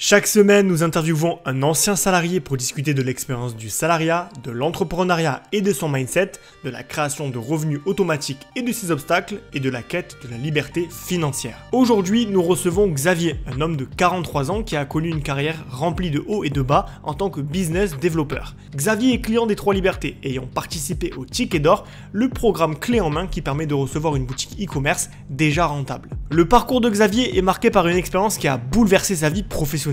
Chaque semaine, nous interviewons un ancien salarié pour discuter de l'expérience du salariat, de l'entrepreneuriat et de son mindset, de la création de revenus automatiques et de ses obstacles, et de la quête de la liberté financière. Aujourd'hui, nous recevons Xavier, un homme de 43 ans qui a connu une carrière remplie de hauts et de bas en tant que business développeur. Xavier est client des 3 Libertés, ayant participé au Ticket d'Or, le programme clé en main qui permet de recevoir une boutique e-commerce déjà rentable. Le parcours de Xavier est marqué par une expérience qui a bouleversé sa vie professionnelle.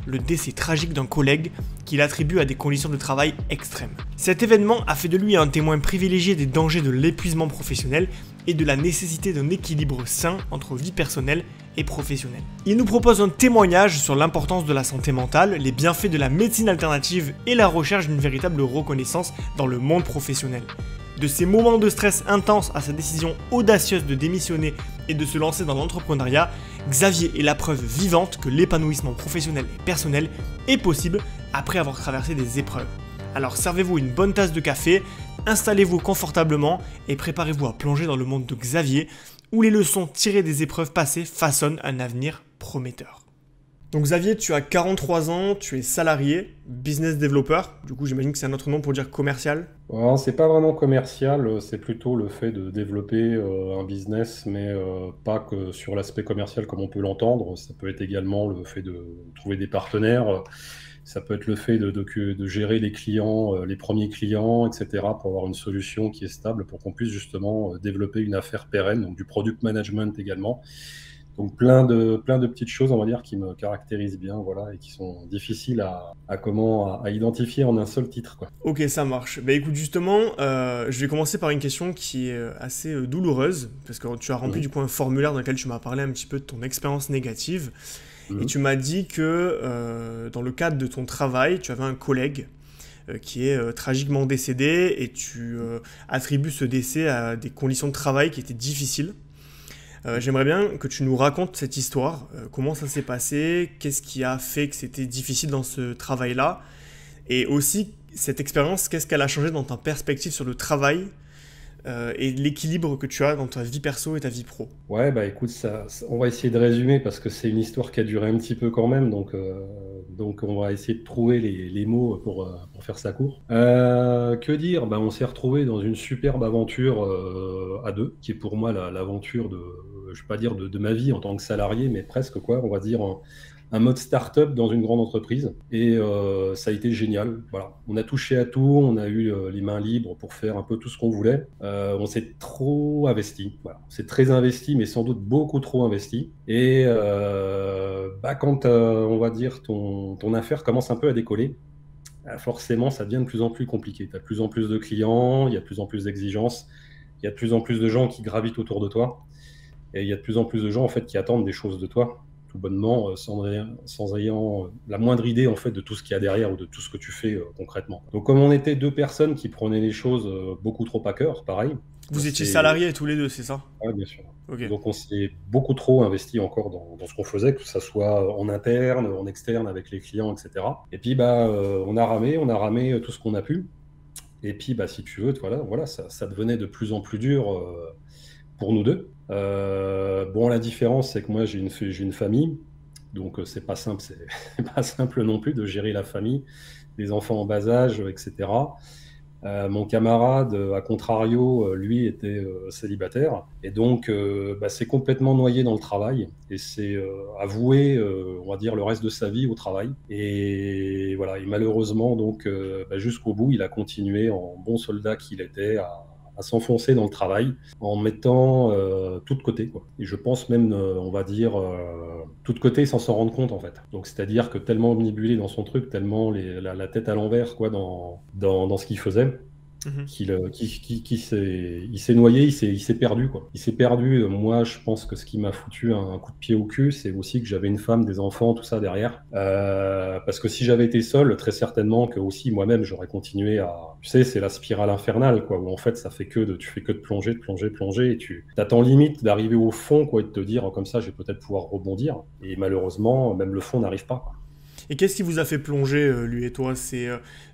Le décès tragique d'un collègue qu'il attribue à des conditions de travail extrêmes. Cet événement a fait de lui un témoin privilégié des dangers de l'épuisement professionnel et de la nécessité d'un équilibre sain entre vie personnelle et professionnelle. Il nous propose un témoignage sur l'importance de la santé mentale, les bienfaits de la médecine alternative et la recherche d'une véritable reconnaissance dans le monde professionnel. De ses moments de stress intense à sa décision audacieuse de démissionner et de se lancer dans l'entrepreneuriat, Xavier est la preuve vivante que l'épanouissement professionnel et personnel est possible après avoir traversé des épreuves. Alors servez-vous une bonne tasse de café, installez-vous confortablement et préparez-vous à plonger dans le monde de Xavier où les leçons tirées des épreuves passées façonnent un avenir prometteur. Donc Xavier, tu as 43 ans, tu es salarié, business développeur, du coup j'imagine que c'est un autre nom pour dire commercial. Ouais, c'est pas vraiment commercial, c'est plutôt le fait de développer un business, mais pas que sur l'aspect commercial comme on peut l'entendre. Ça peut être également le fait de trouver des partenaires, ça peut être le fait de gérer les clients, les premiers clients, etc., pour avoir une solution qui est stable, pour qu'on puisse justement développer une affaire pérenne, donc du product management également. Donc plein de petites choses, on va dire, qui me caractérisent bien, voilà, et qui sont difficiles à identifier en un seul titre, quoi. Ok, ça marche. Bah écoute, justement, je vais commencer par une question qui est assez douloureuse, parce que tu as rempli Mhm. du coup un formulaire dans lequel tu m'as parlé un petit peu de ton expérience négative, et Mhm. tu m'as dit que dans le cadre de ton travail, tu avais un collègue qui est tragiquement décédé, et tu attribues ce décès à des conditions de travail qui étaient difficiles. J'aimerais bien que tu nous racontes cette histoire, comment ça s'est passé, qu'est-ce qui a fait que c'était difficile dans ce travail-là, et aussi cette expérience, qu'est-ce qu'elle a changé dans ta perspective sur le travail et l'équilibre que tu as dans ta vie perso et ta vie pro. Ouais, bah écoute, on va essayer de résumer parce que c'est une histoire qui a duré un petit peu quand même, donc on va essayer de trouver les mots pour faire ça court. Que dire? Bah, on s'est retrouvé dans une superbe aventure à deux, qui est pour moi l'aventure je vais pas dire de ma vie en tant que salarié, mais presque quoi, on va dire un mode start-up dans une grande entreprise. Et ça a été génial. Voilà. On a touché à tout, on a eu les mains libres pour faire un peu tout ce qu'on voulait. On s'est trop investi. Voilà. On s'est très investi, mais sans doute beaucoup trop investi. Et quand, on va dire, ton affaire commence un peu à décoller, forcément, ça devient de plus en plus compliqué. Tu as de plus en plus de clients, il y a de plus en plus d'exigences, il y a de plus en plus de gens qui gravitent autour de toi. Et il y a de plus en plus de gens en fait qui attendent des choses de toi, tout bonnement, sans ayant la moindre idée en fait de tout ce qu'il y a derrière ou de tout ce que tu fais concrètement. Donc comme on était deux personnes qui prenaient les choses beaucoup trop à cœur, pareil, on Vous étiez s'est, salariés tous les deux, c'est ça? ouais, bien sûr. Ok. Donc on s'est beaucoup trop investi encore dans ce qu'on faisait, que ça soit en interne, en externe avec les clients, etc. Et puis on a ramé tout ce qu'on a pu. Et puis si tu veux, voilà, ça devenait de plus en plus dur pour nous deux. Bon, la différence, c'est que moi, j'ai une famille, donc c'est pas simple, c'est c'est pas simple non plus de gérer la famille, des enfants en bas âge, etc. Mon camarade, à contrario, lui était célibataire, et donc c'est complètement noyé dans le travail, et c'est avoué, on va dire, le reste de sa vie au travail. Et voilà, et malheureusement, donc, jusqu'au bout, il a continué en bon soldat qu'il était à s'enfoncer dans le travail en mettant tout de côté, quoi. Et je pense même, on va dire, tout de côté sans s'en rendre compte, en fait. Donc, c'est-à-dire que tellement omnibulé dans son truc, tellement la tête à l'envers, quoi, dans ce qu'il faisait, Mhm. il s'est noyé, il s'est perdu, quoi. Il s'est perdu. Moi, je pense que ce qui m'a foutu un coup de pied au cul, c'est aussi que j'avais une femme, des enfants, tout ça derrière. Parce que si j'avais été seul, très certainement que aussi moi-même, j'aurais continué à. Tu sais, c'est la spirale infernale, quoi, où en fait, tu fais que de plonger, de plonger, de plonger, et tu t'attends limite d'arriver au fond, quoi, et de te dire, comme ça, je vais peut-être pouvoir rebondir. Et malheureusement, même le fond n'arrive pas, quoi. Et qu'est-ce qui vous a fait plonger, lui et toi? C'est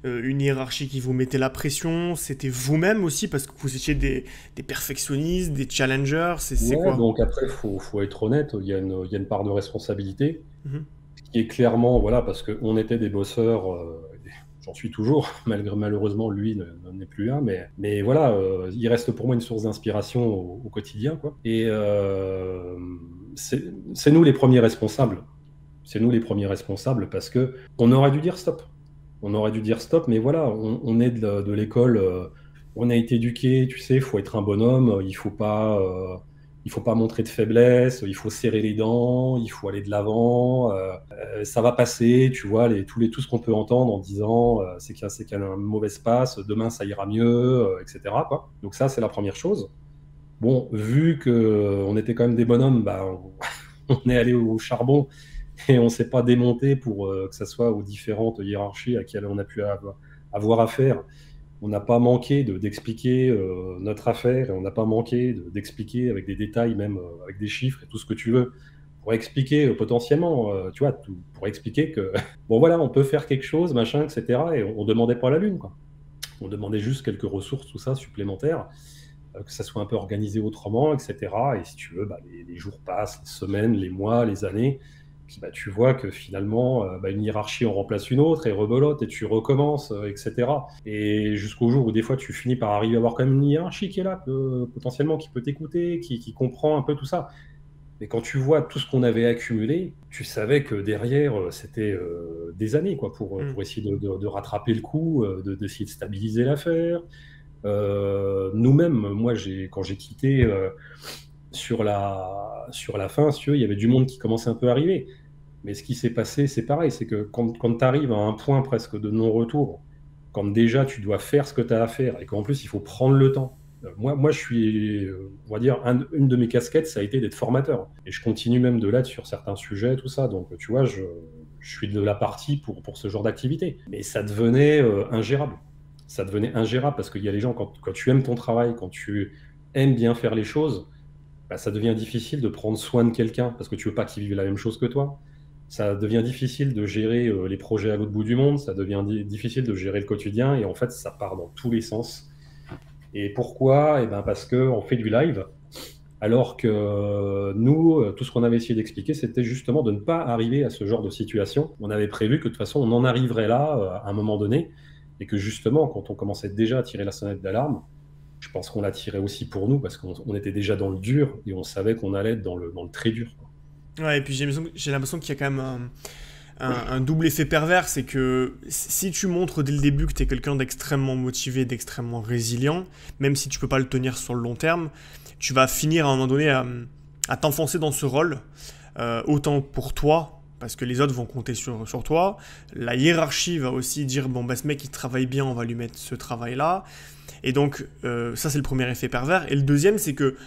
une hiérarchie qui vous mettait la pression? C'était vous-même aussi, parce que vous étiez des perfectionnistes, des challengers? C'est Ouais, quoi? donc après, faut être honnête, il y a une part de responsabilité. Mhm. qui est clairement, voilà, parce qu'on était des bosseurs, j'en suis toujours, malheureusement, lui n'en est plus un, mais voilà, il reste pour moi une source d'inspiration au quotidien, quoi. Et c'est nous les premiers responsables. C'est nous les premiers responsables parce que on aurait dû dire stop. On aurait dû dire stop, mais voilà, on est de l'école, on a été éduqué, tu sais, il faut être un bonhomme, il faut pas montrer de faiblesse, il faut serrer les dents, il faut aller de l'avant, ça va passer, tu vois, tout ce qu'on peut entendre en disant c'est qu'il y a un mauvais passe, demain ça ira mieux, etc., quoi. Donc ça, c'est la première chose. Bon, vu que on était quand même des bonhommes, bah, on est allé au charbon et on s'est pas démonté pour que ça soit aux différentes hiérarchies à qui on a pu avoir affaire. On n'a pas manqué d'expliquer notre affaire et on n'a pas manqué d'expliquer avec des détails, même avec des chiffres et tout ce que tu veux, pour expliquer potentiellement, tu vois, pour expliquer que, bon voilà, on peut faire quelque chose, machin, etc. Et on demandait pas la lune, quoi. On demandait juste quelques ressources, tout ça, supplémentaires, que ça soit un peu organisé autrement, etc. Et si tu veux, bah, les jours passent, les semaines, les mois, les années. Puis bah, tu vois que finalement, bah, une hiérarchie en remplace une autre et rebelote et tu recommences, etc. Et jusqu'au jour où des fois tu finis par arriver à avoir quand même une hiérarchie qui est là, potentiellement qui peut t'écouter, qui comprend un peu tout ça. Mais quand tu vois tout ce qu'on avait accumulé, tu savais que derrière, c'était des années quoi, Mm. pour essayer de rattraper le coup, d'essayer de stabiliser l'affaire. Nous-mêmes, moi, quand j'ai quitté sur la fin, si tu veux, il y avait du monde qui commençait un peu à arriver. Mais ce qui s'est passé, c'est pareil, c'est que quand tu arrives à un point presque de non-retour, quand déjà tu dois faire ce que tu as à faire et qu'en plus il faut prendre le temps. Moi je suis, on va dire, une de mes casquettes, ça a été d'être formateur. Et je continue même de l'être sur certains sujets, tout ça. Donc tu vois, je suis de la partie pour ce genre d'activité. Mais ça devenait ingérable. Ça devenait ingérable parce qu'il y a les gens, quand tu aimes ton travail, quand tu aimes bien faire les choses, bah, ça devient difficile de prendre soin de quelqu'un parce que tu veux pas qu'il vive la même chose que toi. Ça devient difficile de gérer les projets à l'autre bout du monde, ça devient difficile de gérer le quotidien et en fait ça part dans tous les sens. Et pourquoi? Eh ben parce qu'on fait du live, alors que nous, tout ce qu'on avait essayé d'expliquer, c'était justement de ne pas arriver à ce genre de situation. On avait prévu que de toute façon on en arriverait là à un moment donné et que justement quand on commençait déjà à tirer la sonnette d'alarme, je pense qu'on la tirait aussi pour nous parce qu'on était déjà dans le dur et on savait qu'on allait être dans le très dur, quoi. Ouais, et puis j'ai l'impression qu'il y a quand même un double effet pervers, c'est que si tu montres dès le début que tu es quelqu'un d'extrêmement motivé, d'extrêmement résilient, même si tu peux pas le tenir sur le long terme, tu vas finir à un moment donné à t'enfoncer dans ce rôle, autant pour toi, parce que les autres vont compter sur toi, la hiérarchie va aussi dire, bon bah ce mec il travaille bien, on va lui mettre ce travail-là, et donc ça c'est le premier effet pervers, et le deuxième c'est que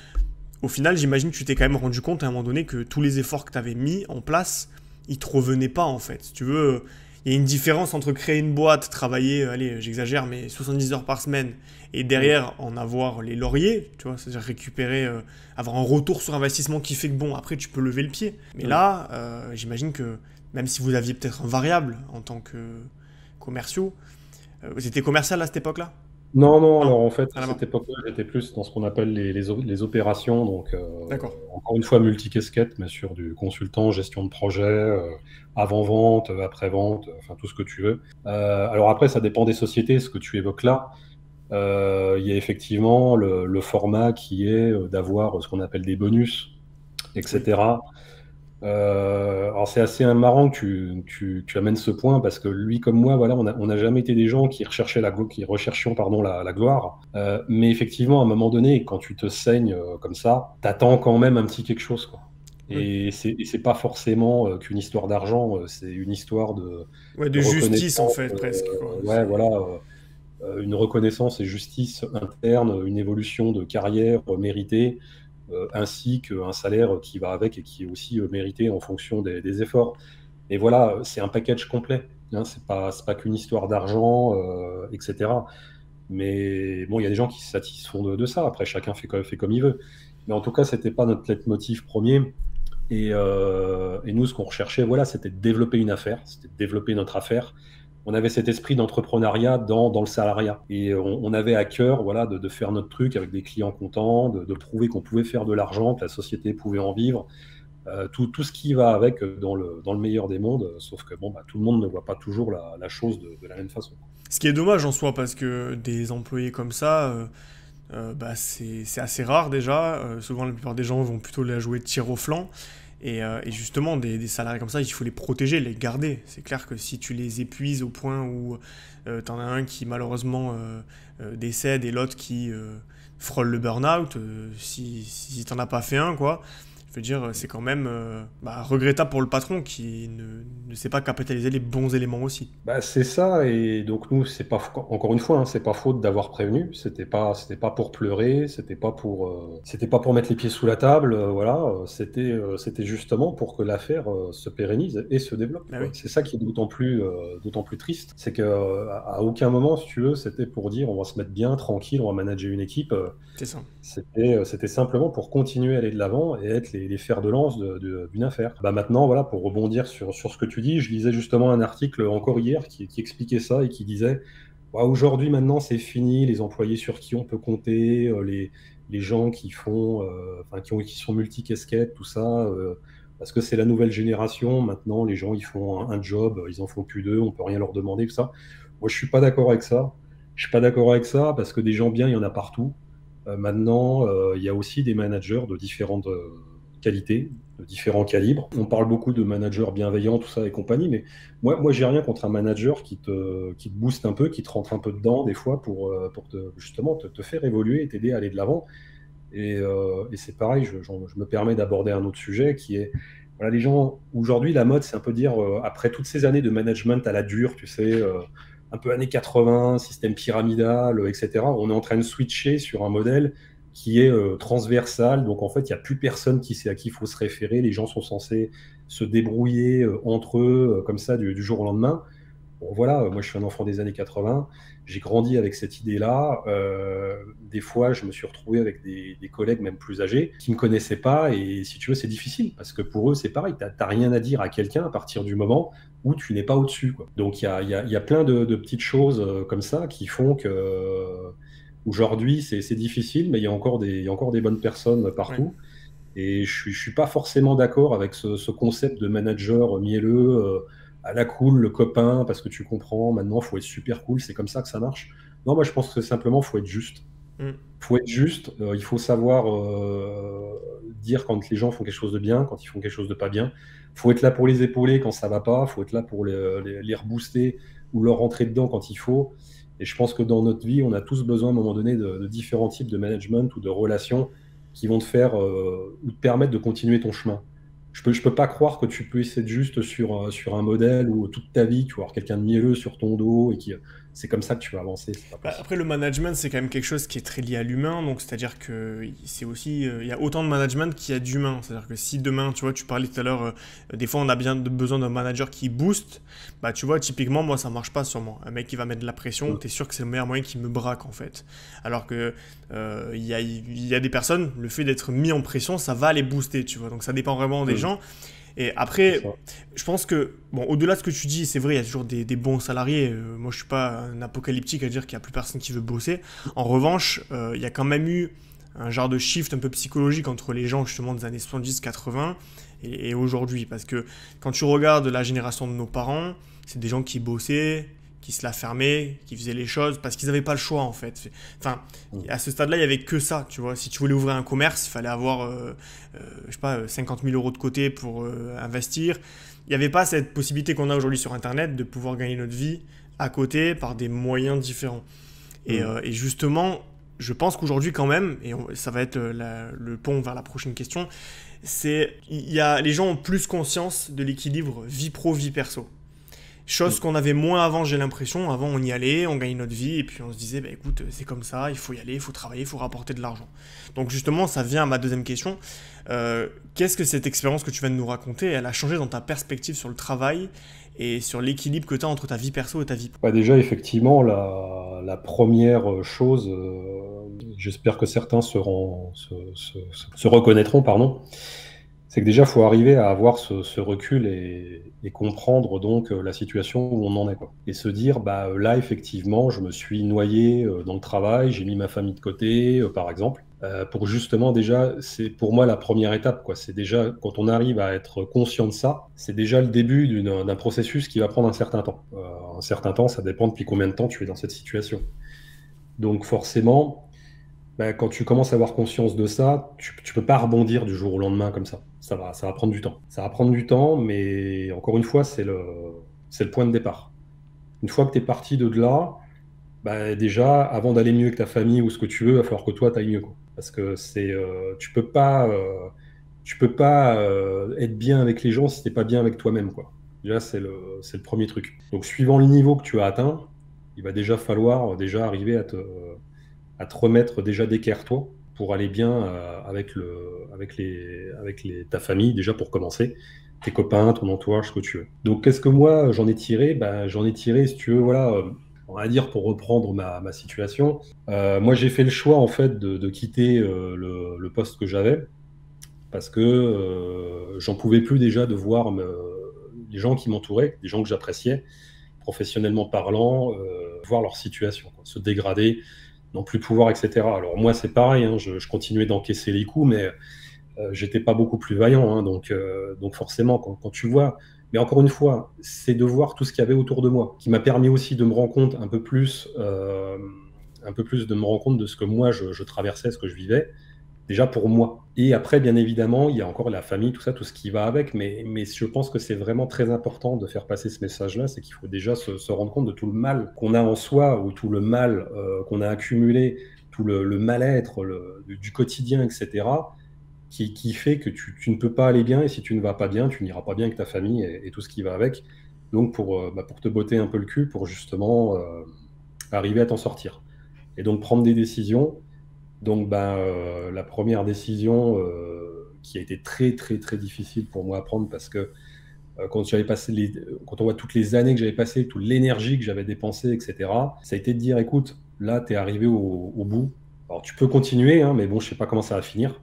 au final, j'imagine que tu t'es quand même rendu compte à un moment donné que tous les efforts que tu avais mis en place, ils te revenaient pas en fait. Si tu veux, il y a une différence entre créer une boîte, travailler, allez, j'exagère, mais 70 heures par semaine, et derrière en avoir les lauriers, tu vois, c'est-à-dire récupérer, avoir un retour sur investissement qui fait que bon, après tu peux lever le pied. Mais là, j'imagine que même si vous aviez peut-être un variable en tant que commerciaux, vous étiez commercial à cette époque-là? Non, non, Non, alors en fait, rien à à voir. cette époque-là, j'étais plus dans ce qu'on appelle les opérations, donc D'accord. encore une fois multicasquette, mais sur du consultant, gestion de projet, avant-vente, après-vente, enfin tout ce que tu veux. Alors après, ça dépend des sociétés, ce que tu évoques là. Il y a effectivement le format qui est d'avoir ce qu'on appelle des bonus, Oui. etc. Alors c'est assez marrant que tu amènes ce point parce que lui comme moi, voilà, on n'a jamais été des gens qui recherchaient qui recherchions pardon la gloire. Mais effectivement, à un moment donné, quand tu te saignes comme ça, t'attends quand même un petit quelque chose, quoi. Oui. Et c'est pas forcément qu'une histoire d'argent, c'est une histoire Ouais, de de justice en reconnaissance, fait, presque, quoi. ouais, voilà, une reconnaissance et justice interne, une évolution de carrière méritée, ainsi qu'un salaire qui va avec et qui est aussi mérité en fonction des efforts. Et voilà, c'est un package complet, hein, c'est pas qu'une histoire d'argent, etc. Mais bon, il y a des gens qui se satisfont de ça. Après, chacun fait comme il veut. Mais en tout cas, c'était pas notre leitmotiv premier. Et nous, ce qu'on recherchait, voilà, c'était de développer une affaire, c'était de développer notre affaire. On avait cet esprit d'entrepreneuriat dans le salariat. Et on avait à cœur, voilà, de faire notre truc avec des clients contents, de prouver qu'on pouvait faire de l'argent, que la société pouvait en vivre. tout ce qui va avec dans le meilleur des mondes, sauf que bon, bah, tout le monde ne voit pas toujours la chose de la même façon. Ce qui est dommage en soi, parce que des employés comme ça, bah, c'est assez rare déjà. Souvent, la plupart des gens vont plutôt la jouer de tir au flanc. Et justement, des salariés comme ça, il faut les protéger, les garder. C'est clair que si tu les épuises au point où t'en as un qui malheureusement décède et l'autre qui frôle le burn-out, si t'en as pas fait un, quoi, je veux dire, c'est quand même bah, regrettable pour le patron qui ne sait pas capitaliser les bons éléments aussi. Bah, c'est ça, et donc nous, c'est pas, encore une fois, hein, c'est pas faute d'avoir prévenu, c'était pas pour pleurer, c'était pas pour mettre les pieds sous la table, voilà, c'était justement pour que l'affaire se pérennise et se développe, Bah quoi. oui, C'est ça qui est d'autant plus triste, c'est que à aucun moment, si tu veux, c'était pour dire on va se mettre bien, tranquille, on va manager une équipe. c'est ça. C'était simplement pour continuer à aller de l'avant et être les fers de lance d'une affaire. Bah maintenant, voilà, pour rebondir sur ce que tu dis, je lisais justement un article encore hier qui expliquait ça et qui disait bah, aujourd'hui, maintenant, c'est fini, les employés sur qui on peut compter, les gens qui font, enfin, qui sont multicasquettes, tout ça, parce que c'est la nouvelle génération. Maintenant, les gens, ils font un job, ils en font plus d'eux, on peut rien leur demander, tout ça. Moi, je suis pas d'accord avec ça. Je suis pas d'accord avec ça parce que des gens bien, il y en a partout. Maintenant, il y a aussi des managers de différentes qualités, de différents calibres. On parle beaucoup de managers bienveillants, tout ça et compagnie, mais moi j'ai rien contre un manager qui te booste un peu, qui te rentre un peu dedans des fois pour justement te faire évoluer et t'aider à aller de l'avant. Et c'est pareil, je me permets d'aborder un autre sujet qui est, voilà, les gens, aujourd'hui, la mode, c'est un peu dire, après toutes ces années de management à la dure, tu sais, un peu années 80, système pyramidal, etc., on est en train de switcher sur un modèle qui est transversal. Donc, en fait, il n'y a plus personne qui sait à qui il faut se référer. Les gens sont censés se débrouiller entre eux, comme ça, du jour au lendemain. Bon, voilà, moi je suis un enfant des années 80, j'ai grandi avec cette idée-là. Des fois, je me suis retrouvé avec des collègues même plus âgés qui ne me connaissaient pas et si tu veux, c'est difficile parce que pour eux, c'est pareil, tu n'as rien à dire à quelqu'un à partir du moment où tu n'es pas au-dessus, quoi. Donc il y a plein de petites choses comme ça qui font que aujourd'hui, c'est difficile, mais il y a encore des bonnes personnes Ouais. partout. Et je suis pas forcément d'accord avec ce concept de manager mielleux, à la cool, le copain, parce que tu comprends, maintenant, il faut être super cool, c'est comme ça que ça marche. Non, moi, je pense que simplement, il faut être juste. Mm. Faut être juste, il faut savoir dire quand les gens font quelque chose de bien, quand ils font quelque chose de pas bien. Faut être là pour les épauler quand ça va pas, faut être là pour les rebooster ou leur rentrer dedans quand il faut. Et je pense que dans notre vie, on a tous besoin à un moment donné de différents types de management ou de relations qui vont te faire ou te permettre de continuer ton chemin. Je peux pas croire que tu peux essayer de juste sur un modèle où toute ta vie, tu vas avoir quelqu'un de mielleux sur ton dos et qui, c'est comme ça que tu vas avancer, c'est pas Bah, possible. après, le management, c'est quand même quelque chose qui est très lié à l'humain, donc c'est-à-dire que c'est aussi, il y a autant de management qu'il y a d'humains. C'est-à-dire que si demain, tu vois, tu parlais tout à l'heure, des fois on a bien besoin d'un manager qui booste, bah tu vois, typiquement, moi ça marche pas sur moi. Un mec qui va mettre de la pression, Mm. t'es sûr que c'est le meilleur moyen qui me braque en fait. Alors que il y a des personnes, le fait d'être mis en pression, ça va les booster, tu vois. Donc ça dépend vraiment des Mm. gens. Et C'est après, ça. je pense que, bon, au-delà de ce que tu dis, c'est vrai, il y a toujours des bons salariés. Moi, je suis pas un apocalyptique à dire qu'il y a plus personne qui veut bosser. En revanche, il y a quand même eu un genre de shift un peu psychologique entre les gens justement des années 70-80 et aujourd'hui. Parce que quand tu regardes la génération de nos parents, c'est des gens qui bossaient, qui se la fermaient, qui faisaient les choses parce qu'ils n'avaient pas le choix en fait. Enfin, Mm. à ce stade-là, il n'y avait que ça, tu vois. Si tu voulais ouvrir un commerce, il fallait avoir, je sais pas, 50 000 euros de côté pour investir. Il n'y avait pas cette possibilité qu'on a aujourd'hui sur Internet de pouvoir gagner notre vie à côté par des moyens différents. Mm. Et justement, je pense qu'aujourd'hui quand même, et ça va être le pont vers la prochaine question, les gens ont plus conscience de l'équilibre vie pro, vie perso. Chose Mm. qu'on avait moins avant, j'ai l'impression. Avant, on y allait, on gagnait notre vie, et puis on se disait, bah, écoute, c'est comme ça, il faut y aller, il faut travailler, il faut rapporter de l'argent. Donc justement, ça vient à ma deuxième question. Qu'est-ce que cette expérience que tu viens de nous raconter, elle a changé dans ta perspective sur le travail et sur l'équilibre que tu as entre ta vie perso et ta vie pro? Bah déjà, effectivement, la première chose, j'espère que certains se reconnaîtront, pardon, c'est que déjà, il faut arriver à avoir ce recul et comprendre donc la situation où on en est, quoi. Et se dire, bah là, effectivement, je me suis noyé dans le travail, j'ai mis ma famille de côté, par exemple. pour justement déjà, c'est pour moi la première étape, quoi. C'est déjà, quand on arrive à être conscient de ça, c'est déjà le début d'un processus qui va prendre un certain temps. Un certain temps, ça dépend depuis combien de temps tu es dans cette situation. Donc forcément, quand tu commences à avoir conscience de ça, tu peux pas rebondir du jour au lendemain comme ça. Ça va prendre du temps. Ça va prendre du temps, mais encore une fois, c'est le point de départ. Une fois que tu es parti de là, déjà, avant d'aller mieux que ta famille ou ce que tu veux, il va falloir que toi, tu ailles mieux, quoi. Parce que tu peux pas être bien avec les gens si t'es pas bien avec toi-même, quoi. Déjà, c'est le premier truc. Donc, suivant le niveau que tu as atteint, il va déjà falloir déjà arriver à te remettre déjà d'équerre, toi, pour aller bien ta famille, déjà pour commencer, tes copains, ton entourage, ce que tu veux. Donc, qu'est-ce que moi, j'en ai tiré? J'en ai tiré, si tu veux, voilà, on va dire, pour reprendre ma situation, moi, j'ai fait le choix, en fait, de quitter le poste que j'avais, parce que j'en pouvais plus déjà de voir les gens qui m'entouraient, les gens que j'appréciais, professionnellement parlant, voir leur situation, quoi, se dégrader, non plus pouvoir, etc. Alors moi, c'est pareil, hein, je continuais d'encaisser les coups, mais j'étais pas beaucoup plus vaillant, hein, donc forcément, quand tu vois, mais encore une fois, c'est de voir tout ce qu'il y avait autour de moi, qui m'a permis aussi de me rendre compte un peu plus de me rendre compte de ce que moi je traversais, ce que je vivais, déjà pour moi. Et après, bien évidemment, il y a encore la famille, tout ça, tout ce qui va avec, mais je pense que c'est vraiment très important de faire passer ce message-là, c'est qu'il faut déjà se rendre compte de tout le mal qu'on a en soi, ou tout le mal qu'on a accumulé, tout le mal-être du quotidien, etc., qui fait que tu ne peux pas aller bien, et si tu ne vas pas bien, tu n'iras pas bien avec ta famille et tout ce qui va avec. Donc, pour te botter un peu le cul, pour justement arriver à t'en sortir. Et donc, prendre des décisions. Donc, la première décision qui a été très, très, très difficile pour moi à prendre, parce que quand on voit toutes les années que j'avais passées, toute l'énergie que j'avais dépensée, etc., ça a été de dire, écoute, là, tu es arrivé au bout. Alors, tu peux continuer, hein, mais bon, je sais pas comment ça va finir.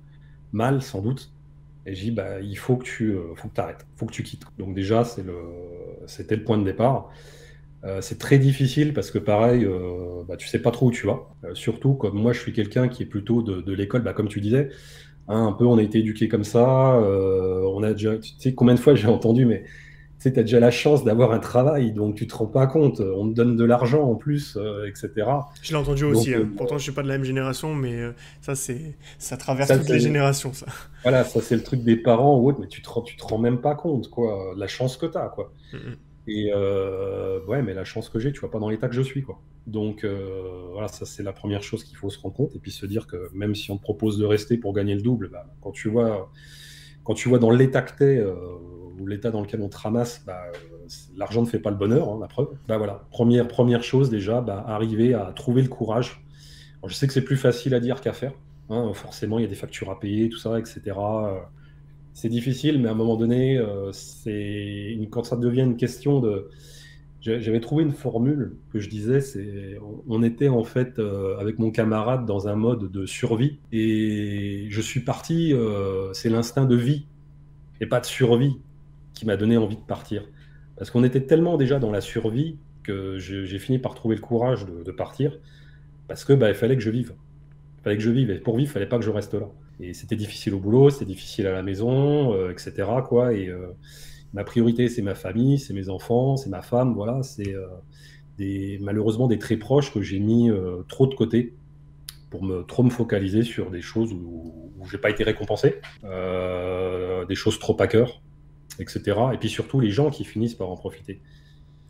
Mal, sans doute. Et j'ai dit, il faut que tu arrêtes, il faut que tu quittes. Donc déjà, c'était le point de départ. C'est très difficile parce que pareil, tu sais pas trop où tu vas. Surtout comme moi, je suis quelqu'un qui est plutôt de l'école, comme tu disais, hein, un peu on a été éduqué comme ça. On a déjà, tu sais combien de fois j'ai entendu, mais tu sais, tu as déjà la chance d'avoir un travail, donc tu te rends pas compte. On te donne de l'argent en plus, etc. Je l'ai entendu Donc aussi, hein. Pourtant, je suis pas de la même génération, mais ça traverse ça, toutes les générations, ça. voilà, ça c'est le truc des parents ou autre, mais tu te rends même pas compte, quoi, de la chance que tu as, quoi. Mm, Et ouais, mais la chance que j'ai, tu vois, pas dans l'état que je suis, quoi. Donc voilà, ça c'est la première chose qu'il faut se rendre compte, et puis se dire que même si on te propose de rester pour gagner le double, quand tu vois dans l'état que t'es, ou l'état dans lequel on te ramasse, l'argent ne fait pas le bonheur, hein, la preuve. Voilà, première chose déjà, arriver à trouver le courage. Alors, je sais que c'est plus facile à dire qu'à faire, hein, forcément, il y a des factures à payer, tout ça, etc. C'est difficile, mais à un moment donné, quand ça devient une question de. J'avais trouvé une formule que je disais, on était en fait avec mon camarade dans un mode de survie, et je suis parti, c'est l'instinct de vie et pas de survie qui m'a donné envie de partir. Parce qu'on était tellement déjà dans la survie que j'ai fini par trouver le courage de partir, parce que il fallait que je vive. Il fallait que je vive, et pour vivre, il fallait pas que je reste là. Et c'était difficile au boulot, c'était difficile à la maison, etc., quoi. Et ma priorité, c'est ma famille, c'est mes enfants, c'est ma femme, voilà. C'est malheureusement des très proches que j'ai mis trop de côté pour trop me focaliser sur des choses où j'ai pas été récompensé, des choses trop à cœur, etc. Et puis surtout les gens qui finissent par en profiter.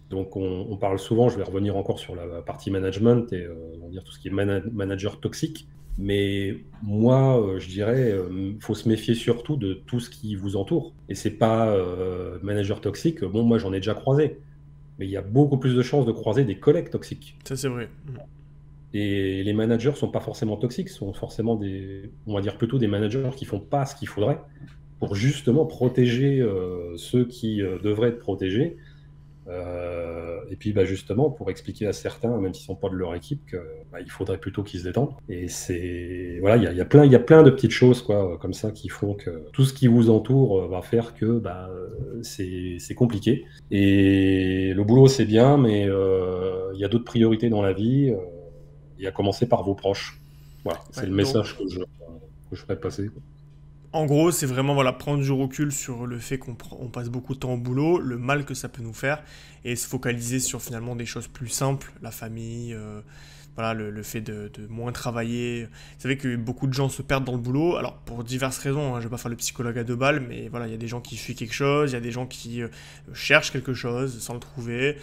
Donc on parle souvent, je vais revenir encore sur la partie management et on va dire tout ce qui est manager toxique. Mais moi, je dirais, faut se méfier surtout de tout ce qui vous entoure. Et c'est pas manager toxique. Bon, moi, j'en ai déjà croisé, mais il y a beaucoup plus de chances de croiser des collègues toxiques. ça, c'est vrai. Et les managers sont pas forcément toxiques, sont forcément on va dire plutôt des managers qui font pas ce qu'il faudrait pour justement protéger ceux qui devraient être protégés. Et puis justement pour expliquer à certains, même s'ils ne sont pas de leur équipe, qu'il faudrait plutôt qu'ils se détendent. Et voilà, il y a plein de petites choses quoi, comme ça qui font que tout ce qui vous entoure va faire que c'est compliqué. Et le boulot c'est bien, mais il y a d'autres priorités dans la vie, et à commencer par vos proches. Voilà, c'est Ouais, le donc, message que je ferais passer, quoi. en gros, c'est vraiment voilà, prendre du recul sur le fait on passe beaucoup de temps au boulot, le mal que ça peut nous faire, et se focaliser sur finalement des choses plus simples, la famille, voilà, le fait de moins travailler. Vous savez que beaucoup de gens se perdent dans le boulot, alors pour diverses raisons, hein, je ne vais pas faire le psychologue à deux balles, mais voilà, il y a des gens qui fuient quelque chose, il y a des gens qui cherchent quelque chose sans le trouver.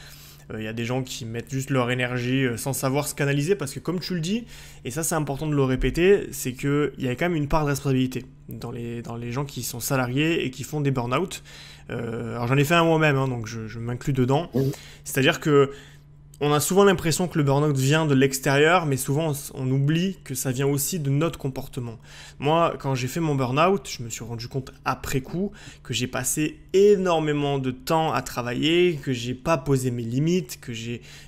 Il y a des gens qui mettent juste leur énergie sans savoir se canaliser parce que comme tu le dis, et ça c'est important de le répéter, c'est qu'il y a quand même une part de responsabilité dans les gens qui sont salariés et qui font des burn-out. Alors j'en ai fait un moi-même, hein, donc je m'inclus dedans. Mhm. C'est-à-dire que on a souvent l'impression que le burn-out vient de l'extérieur, mais souvent on oublie que ça vient aussi de notre comportement. Moi, quand j'ai fait mon burn-out, je me suis rendu compte après coup que j'ai passé énormément de temps à travailler, que j'ai pas posé mes limites,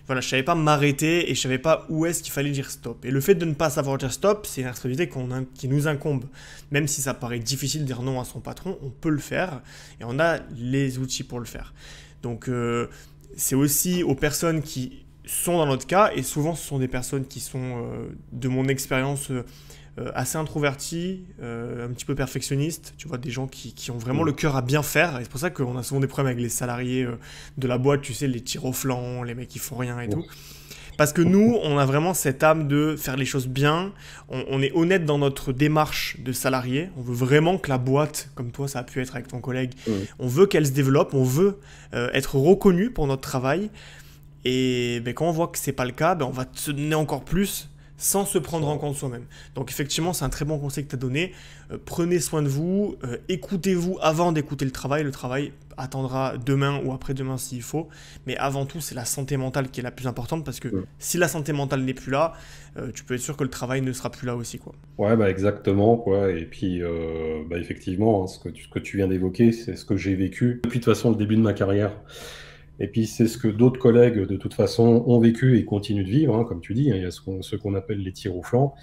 voilà, je savais pas m'arrêter et je savais pas où est-ce qu'il fallait dire stop. Et le fait de ne pas savoir dire stop, c'est une responsabilité qui nous incombe. Même si ça paraît difficile de dire non à son patron, on peut le faire et on a les outils pour le faire. Donc c'est aussi aux personnes qui sont dans notre cas, et souvent ce sont des personnes qui sont, de mon expérience, assez introverties, un petit peu perfectionnistes, tu vois, des gens qui ont vraiment le cœur à bien faire, et c'est pour ça qu'on a souvent des problèmes avec les salariés de la boîte, tu sais, les tirs au flanc, les mecs qui font rien et tout. Parce que nous, on a vraiment cette âme de faire les choses bien, on est honnête dans notre démarche de salarié, on veut vraiment que la boîte, comme toi ça a pu être avec ton collègue, Mhm. on veut qu'elle se développe, on veut être reconnu pour notre travail, et ben, quand on voit que c'est pas le cas, ben, on va se donner encore plus sans se prendre en compte soi-même. Donc effectivement, c'est un très bon conseil que tu as donné. Prenez soin de vous, écoutez-vous avant d'écouter le travail. Le travail attendra demain ou après-demain s'il faut. Mais avant tout, c'est la santé mentale qui est la plus importante parce que Mhm. si la santé mentale n'est plus là, tu peux être sûr que le travail ne sera plus là aussi, quoi. Ouais, bah exactement, quoi. Et puis, bah effectivement, hein, ce que tu viens d'évoquer, c'est ce que j'ai vécu depuis de toute façon le début de ma carrière. Et puis, c'est ce que d'autres collègues, de toute façon, ont vécu et continuent de vivre, hein, comme tu dis, hein. Il y a ce qu'on appelle les tirs au flanc.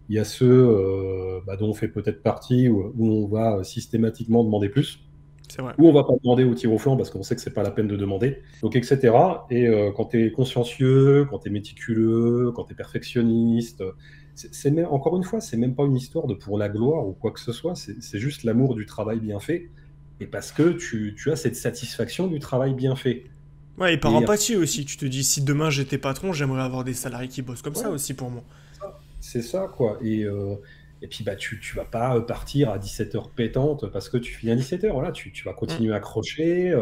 Il y a ceux bah, dont on fait peut-être partie, où on va systématiquement demander plus, C'est vrai. ou on va pas demander au tir au flanc parce qu'on sait que c'est pas la peine de demander, donc etc. Et quand tu es consciencieux, quand tu es méticuleux, quand tu es perfectionniste, encore une fois, c'est même pas une histoire de pour la gloire ou quoi que ce soit, c'est juste l'amour du travail bien fait, et parce que tu as cette satisfaction du travail bien fait. Ouais, et par Et empathie aussi. Tu te dis, si demain j'étais patron, j'aimerais avoir des salariés qui bossent comme ça ouais, aussi pour moi. c'est ça, quoi. Et puis, bah, tu vas pas partir à 17h pétante parce que tu finis à 17h. Voilà, tu vas Mm. continuer à crocher,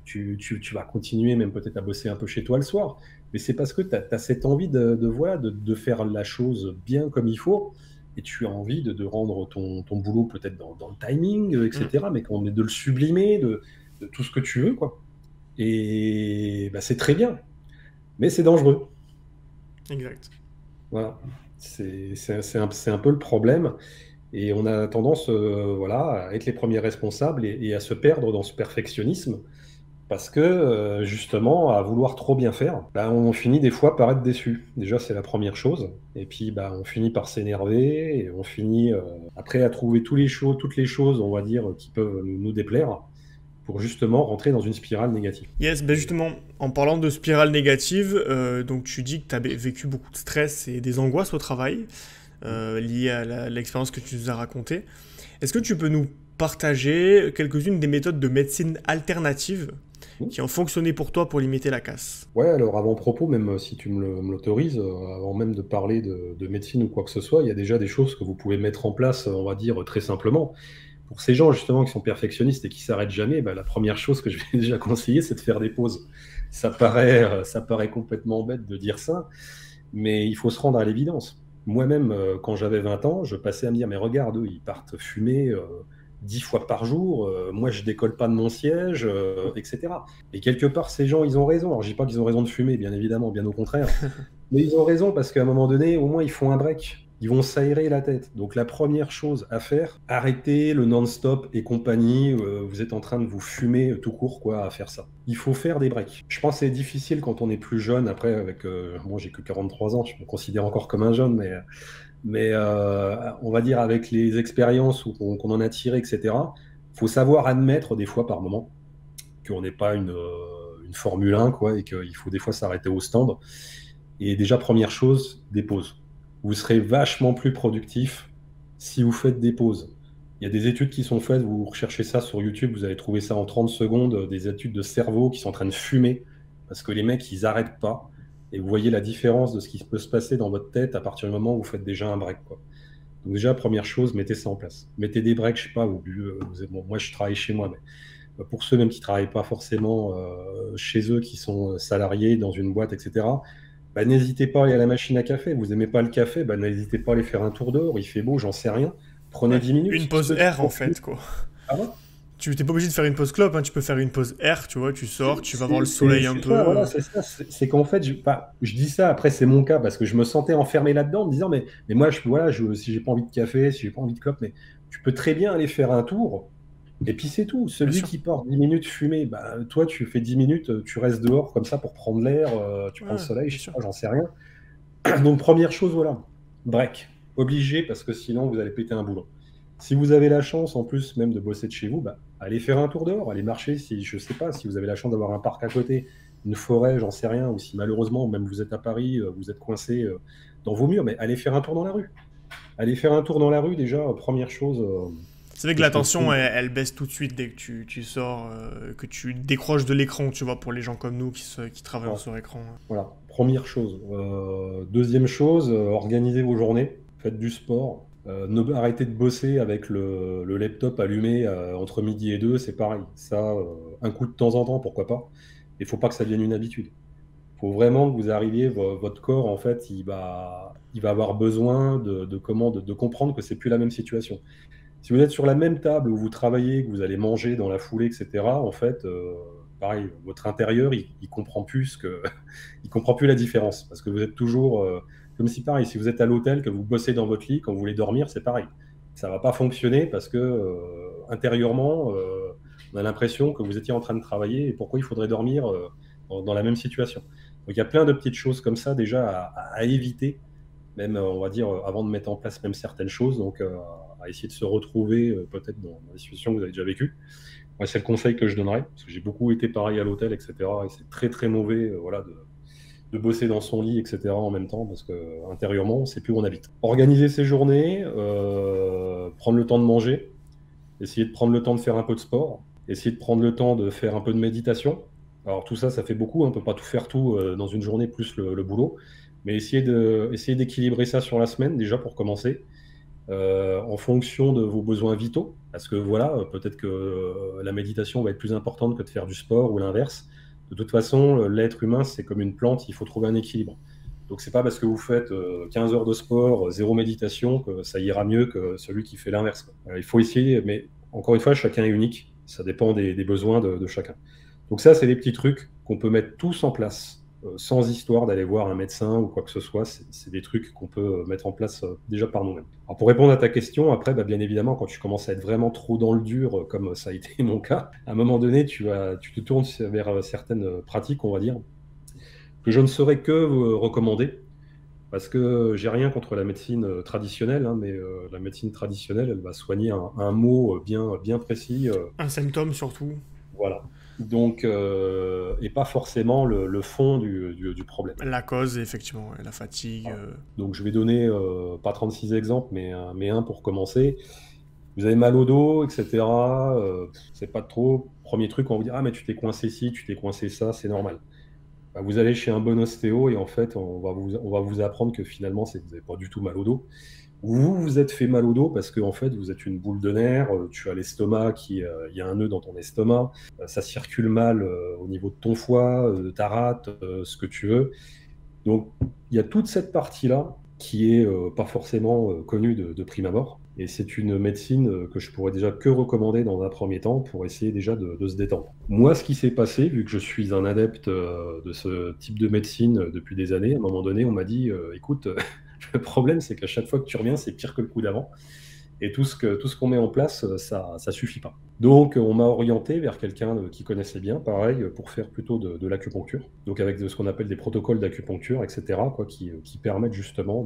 tu vas continuer même peut-être à bosser un peu chez toi le soir. Mais c'est parce que tu as cette envie voilà, de faire la chose bien comme il faut. Et tu as envie de rendre ton boulot peut-être dans le timing, Mm. etc. Mais de le sublimer, de tout ce que tu veux, quoi. Et bah, c'est très bien, mais c'est dangereux. Exact. Voilà. C'est un peu le problème. Et on a tendance, voilà, à être les premiers responsables et à se perdre dans ce perfectionnisme parce que, justement, à vouloir trop bien faire, bah, on finit des fois par être déçu. Déjà, c'est la première chose. Et puis, bah, on finit par s'énerver et on finit, après à trouver toutes les choses, on va dire, qui peuvent nous déplaire pour justement rentrer dans une spirale négative. Yes, ben justement, en parlant de spirale négative, donc tu dis que tu as vécu beaucoup de stress et des angoisses au travail liées à l'expérience que tu nous as racontée. Est-ce que tu peux nous partager quelques-unes des méthodes de médecine alternative qui ont fonctionné pour toi pour limiter la casse? Ouais, alors avant propos, même si tu me l'autorises, avant même de parler de médecine ou quoi que ce soit, il y a déjà des choses que vous pouvez mettre en place, on va dire, très simplement. Pour ces gens justement qui sont perfectionnistes et qui s'arrêtent jamais, bah, la première chose que je vais déjà conseiller, c'est de faire des pauses. Ça paraît complètement bête de dire ça, mais il faut se rendre à l'évidence. Moi-même, quand j'avais 20 ans, je passais à me dire, mais regarde, eux, ils partent fumer 10 fois par jour, moi je décolle pas de mon siège, etc. Et quelque part, ces gens, ils ont raison. Alors je dis pas qu'ils ont raison de fumer, bien évidemment, bien au contraire. Mais ils ont raison parce qu'à un moment donné, au moins, ils font un break. Ils vont s'aérer la tête. Donc la première chose à faire, arrêtez le non-stop et compagnie. Vous êtes en train de vous fumer tout court, quoi, à faire ça. Il faut faire des breaks. Je pense que c'est difficile quand on est plus jeune. Après, avec moi, j'ai que 43 ans, je me considère encore comme un jeune, mais on va dire avec les expériences qu'on en a tiré, etc. Faut savoir admettre des fois par moment qu'on n'est pas une Formule 1, quoi, et qu'il faut des fois s'arrêter au stand. Et déjà, première chose, des pauses. vous serez vachement plus productif si vous faites des pauses. Il y a des études qui sont faites, vous recherchez ça sur YouTube, vous allez trouver ça en 30 secondes, des études de cerveau qui sont en train de fumer, parce que les mecs, ils n'arrêtent pas. Et vous voyez la différence de ce qui peut se passer dans votre tête à partir du moment où vous faites déjà un break, quoi. Donc déjà, première chose, mettez ça en place. Mettez des breaks, je sais pas, bon, moi je travaille chez moi, mais pour ceux même qui travaillent pas forcément chez eux, qui sont salariés dans une boîte, etc., bah, n'hésitez pas à aller à la machine à café. Vous aimez pas le café, bah, n'hésitez pas à aller faire un tour dehors. Il fait beau, j'en sais rien. Prenez Ouais. 10 minutes. Une pause Ceux qui R en font plus- fait, quoi. Ah ouais. Tu t'es pas obligé de faire une pause clope, hein, tu peux faire une pause R, tu vois, tu sors, tu vas voir le soleil un C'est peu. ça, voilà, c'est ça. C'est qu'en fait, je dis ça, après, c'est mon cas, parce que je me sentais enfermé là-dedans, en me disant, mais moi, voilà, si j'ai pas envie de café, si j'ai pas envie de clope, mais tu peux très bien aller faire un tour, et puis c'est tout. Bien Celui sûr. qui part 10 minutes fumer, bah, toi, tu fais 10 minutes, tu restes dehors comme ça pour prendre l'air, tu prends le Ouais, soleil, bien je sais sûr. pas, j'en sais rien. Donc, première chose, voilà, break. Obligé, parce que sinon, vous allez péter un boulon. Si vous avez la chance, en plus, même de bosser de chez vous, bah, allez faire un tour dehors, allez marcher. Si, je sais pas, si vous avez la chance d'avoir un parc à côté, une forêt, j'en sais rien, ou si malheureusement, même vous êtes à Paris, vous êtes coincé dans vos murs, mais allez faire un tour dans la rue. Allez faire un tour dans la rue, déjà, première chose C'est vrai que que la je tension, conseille. elle baisse tout de suite dès que tu sors, que tu décroches de l'écran, tu vois, pour les gens comme nous qui travaillent Voilà. sur écran. Voilà, première chose. Deuxième chose, organisez vos journées, faites du sport. Arrêtez de bosser avec le laptop allumé entre midi et deux, c'est pareil. Ça, un coup de temps en temps, pourquoi pas. Il ne faut pas que ça devienne une habitude. Il faut vraiment que vous arriviez, votre corps, en fait, il va avoir besoin de comprendre que c'est plus la même situation. Si vous êtes sur la même table où vous travaillez, que vous allez manger dans la foulée, etc., en fait, pareil, votre intérieur, il comprend plus il comprend plus la différence. Parce que vous êtes toujours, comme si pareil, si vous êtes à l'hôtel, que vous bossez dans votre lit, quand vous voulez dormir, c'est pareil. Ça va pas fonctionner parce que intérieurement, on a l'impression que vous étiez en train de travailler et pourquoi il faudrait dormir dans la même situation. Donc il y a plein de petites choses comme ça déjà à éviter, même on va dire avant de mettre en place même certaines choses. Donc à essayer de se retrouver peut-être dans des situations que vous avez déjà vécues. Moi, c'est le conseil que je donnerais, parce que j'ai beaucoup été pareil à l'hôtel, etc. Et c'est très très mauvais voilà, de bosser dans son lit, etc. en même temps, parce que intérieurement, on ne sait plus où on habite. Organiser ses journées, prendre le temps de manger, essayer de prendre le temps de faire un peu de sport, essayer de prendre le temps de faire un peu de méditation. Alors tout ça, ça fait beaucoup, on ne peut pas tout faire tout dans une journée plus le boulot, mais essayer d'équilibrer ça sur la semaine déjà pour commencer en fonction de vos besoins vitaux. Parce que voilà, peut-être que la méditation va être plus importante que de faire du sport ou l'inverse. De toute façon, l'être humain, c'est comme une plante, il faut trouver un équilibre. Donc, c'est pas parce que vous faites 15 heures de sport, zéro méditation, que ça ira mieux que celui qui fait l'inverse, quoi. Il faut essayer, mais encore une fois, chacun est unique. Ça dépend des besoins de chacun. Donc, ça, c'est des petits trucs qu'on peut mettre tous en place sans histoire d'aller voir un médecin ou quoi que ce soit. C'est des trucs qu'on peut mettre en place déjà par nous-mêmes. Alors pour répondre à ta question, après, bah, bien évidemment, quand tu commences à être vraiment trop dans le dur, comme ça a été mon cas, à un moment donné, tu te tournes vers certaines pratiques, on va dire, que je ne saurais que vous recommander, parce que j'ai rien contre la médecine traditionnelle, hein, mais la médecine traditionnelle, elle va soigner un mot bien précis. Un symptôme surtout. Voilà. Donc, et pas forcément le fond du problème. La cause, effectivement, ouais, la fatigue. Voilà. Donc, je vais donner pas 36 exemples, mais un pour commencer. Vous avez mal au dos, etc. C'est pas trop. Premier truc, on vous dit, ah, mais tu t'es coincé ci, tu t'es coincé ça, c'est normal. Bah, vous allez chez un bon ostéo et en fait, on va vous apprendre que finalement, vous n'avez pas du tout mal au dos. Vous vous êtes fait mal au dos parce que en fait, vous êtes une boule de nerfs, tu as l'estomac il y a un nœud dans ton estomac, ça circule mal au niveau de ton foie, de ta rate, ce que tu veux. Donc, il y a toute cette partie-là qui est pas forcément connue de prime abord. Et c'est une médecine que je pourrais déjà que recommander dans un premier temps pour essayer déjà de se détendre. Moi, ce qui s'est passé, vu que je suis un adepte de ce type de médecine depuis des années, à un moment donné, on m'a dit, écoute, le problème, c'est qu'à chaque fois que tu reviens, c'est pire que le coup d'avant. Et tout ce qu'on met en place, ça suffit pas. Donc, on m'a orienté vers quelqu'un qui connaissait bien, pareil, pour faire plutôt de l'acupuncture. Donc, avec ce qu'on appelle des protocoles d'acupuncture, etc., quoi, qui permettent justement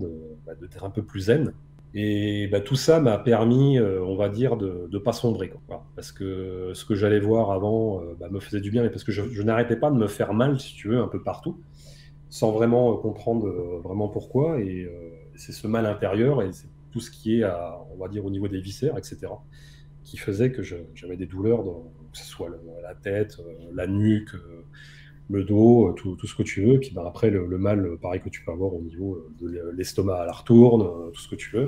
d'être un peu plus zen. Et bah, tout ça m'a permis, on va dire, de ne pas sombrer, quoi. Voilà. Parce que ce que j'allais voir avant me faisait du bien, mais parce que je n'arrêtais pas de me faire mal, si tu veux, un peu partout, sans vraiment comprendre vraiment pourquoi. c'est ce mal intérieur et c'est tout ce qui est, on va dire, au niveau des viscères, etc., qui faisait que j'avais des douleurs, que ce soit la tête, la nuque, le dos, tout ce que tu veux. Et puis après, le mal, pareil, que tu peux avoir au niveau de l'estomac à la retourne, tout ce que tu veux.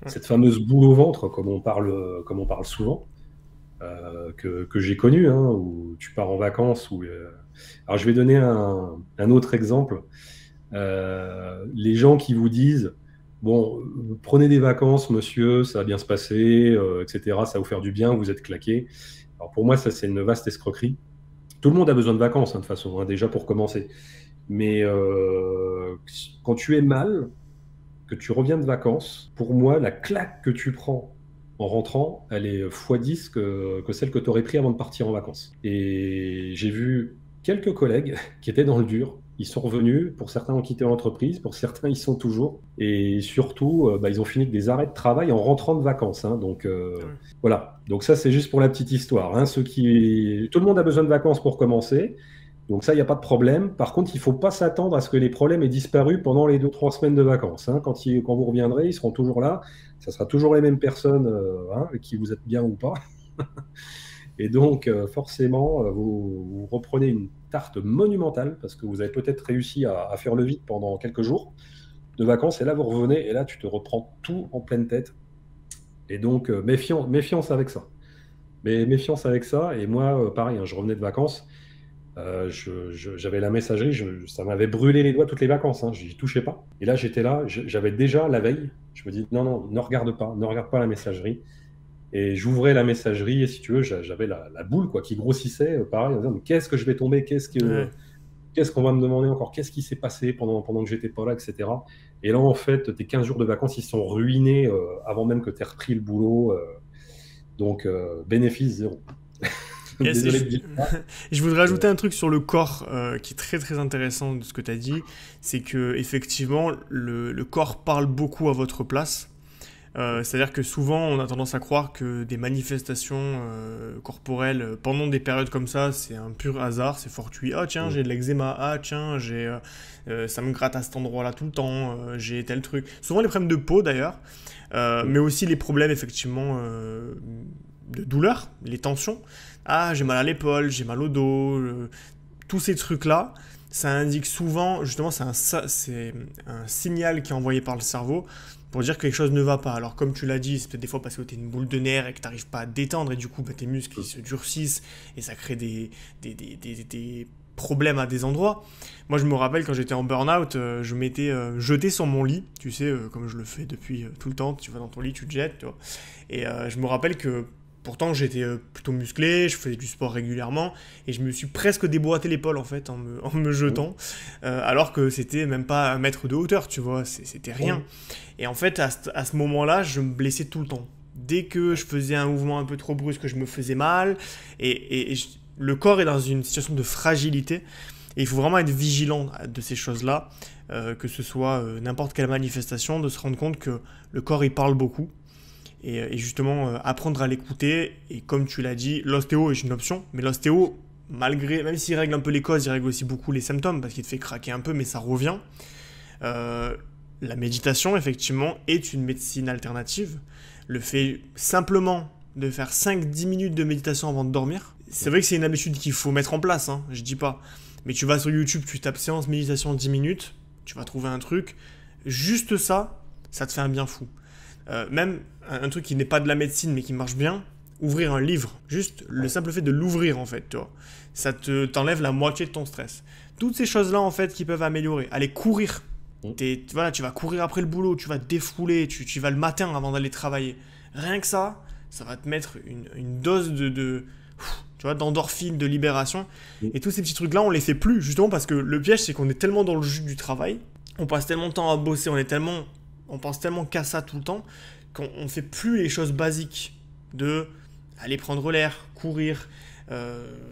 Cette fameuse boule au ventre, comme on parle souvent, que j'ai connue, hein, où tu pars en vacances. Alors, je vais donner un autre exemple. Les gens qui vous disent, bon, prenez des vacances, monsieur, ça va bien se passer, etc., ça va vous faire du bien, vous êtes claqué. Alors pour moi, ça, c'est une vaste escroquerie. Tout le monde a besoin de vacances, hein, de toute façon, hein, déjà pour commencer. Mais quand tu es mal, que tu reviens de vacances, pour moi, la claque que tu prends en rentrant, elle est x10 que celle que tu aurais pris avant de partir en vacances. Et j'ai vu quelques collègues qui étaient dans le dur. Ils sont revenus, pour certains ont quitté l'entreprise, pour certains ils sont toujours. Et surtout, ils ont fini avec des arrêts de travail en rentrant de vacances, hein. Donc voilà, donc ça c'est juste pour la petite histoire, hein. Tout le monde a besoin de vacances pour commencer. Donc ça, il n'y a pas de problème. Par contre, il ne faut pas s'attendre à ce que les problèmes aient disparu pendant les 2-3 semaines de vacances, hein. Quand vous reviendrez, ils seront toujours là. Ça sera toujours les mêmes personnes, hein, avec qui vous êtes bien ou pas. Et donc, forcément, vous reprenez une tarte monumentale parce que vous avez peut-être réussi à faire le vide pendant quelques jours de vacances. Et là, vous revenez et là, tu te reprends tout en pleine tête. Et donc, méfiance avec ça. Mais méfiance avec ça. Et moi, pareil, hein, je revenais de vacances. J'avais la messagerie, ça m'avait brûlé les doigts toutes les vacances, hein, j'y touchais pas. Et là, j'étais là, j'avais déjà la veille, je me dis non, ne regarde pas la messagerie. Et j'ouvrais la messagerie et si tu veux, j'avais la boule quoi, qui grossissait, pareil, en disant mais qu'est-ce que je vais tomber, qu'est-ce qu'on va me demander encore, qu'est-ce qui s'est passé pendant que j'étais pas là, etc. Et là, en fait, tes 15 jours de vacances, ils sont ruinés avant même que tu aies repris le boulot. Donc, bénéfice zéro. Yes, Désolé de dire ça. je voudrais ajouter un truc sur le corps qui est très très intéressant de ce que tu as dit, c'est que effectivement le corps parle beaucoup à votre place. C'est-à-dire que souvent on a tendance à croire que des manifestations corporelles pendant des périodes comme ça, c'est un pur hasard, c'est fortuit. Ah tiens, j'ai de l'eczéma, ah tiens, ça me gratte à cet endroit-là tout le temps, j'ai tel truc. Souvent les problèmes de peau d'ailleurs, mais aussi les problèmes effectivement de douleur, les tensions. Ah, j'ai mal à l'épaule, j'ai mal au dos, tous ces trucs-là, ça indique souvent, justement, c'est un signal qui est envoyé par le cerveau pour dire que quelque chose ne va pas. Alors, comme tu l'as dit, c'est peut-être des fois parce que tu es une boule de nerfs et que tu n'arrives pas à te détendre et du coup, tes muscles ils se durcissent et ça crée des problèmes à des endroits. Moi, je me rappelle quand j'étais en burn-out, je m'étais jeté sur mon lit, tu sais, comme je le fais depuis tout le temps, tu vas dans ton lit, tu te jettes, tu vois. Et je me rappelle que pourtant, j'étais plutôt musclé, je faisais du sport régulièrement et je me suis presque déboîté l'épaule en fait en me jetant, alors que c'était même pas 1 mètre de hauteur, tu vois, c'était rien. Et en fait, à ce moment-là, je me blessais tout le temps. Dès que je faisais un mouvement un peu trop brusque, je me faisais mal le corps est dans une situation de fragilité et il faut vraiment être vigilant de ces choses-là, que ce soit n'importe quelle manifestation, de se rendre compte que le corps il parle beaucoup. Et justement, apprendre à l'écouter. Et comme tu l'as dit, l'ostéo est une option. Mais l'ostéo, même s'il règle un peu les causes, il règle aussi beaucoup les symptômes parce qu'il te fait craquer un peu, mais ça revient. La méditation, effectivement, est une médecine alternative. Le fait simplement de faire 5-10 minutes de méditation avant de dormir, c'est vrai que c'est une habitude qu'il faut mettre en place, hein, je dis pas. Mais tu vas sur YouTube, tu tapes séance méditation 10 minutes, tu vas trouver un truc. Juste ça te fait un bien fou. Même un truc qui n'est pas de la médecine mais qui marche bien, ouvrir un livre, juste le simple fait de l'ouvrir en fait, tu vois, ça t'enlève la moitié de ton stress. Toutes ces choses-là en fait qui peuvent améliorer. Aller courir, voilà, tu vas courir après le boulot, tu vas te défouler, tu vas le matin avant d'aller travailler. Rien que ça va te mettre une dose tu vois, d'endorphine, de libération. Et tous ces petits trucs-là, on les fait plus justement parce que le piège c'est qu'on est tellement dans le jus du travail, on passe tellement de temps à bosser, on pense tellement qu'à ça tout le temps qu'on ne fait plus les choses basiques de aller prendre l'air, courir,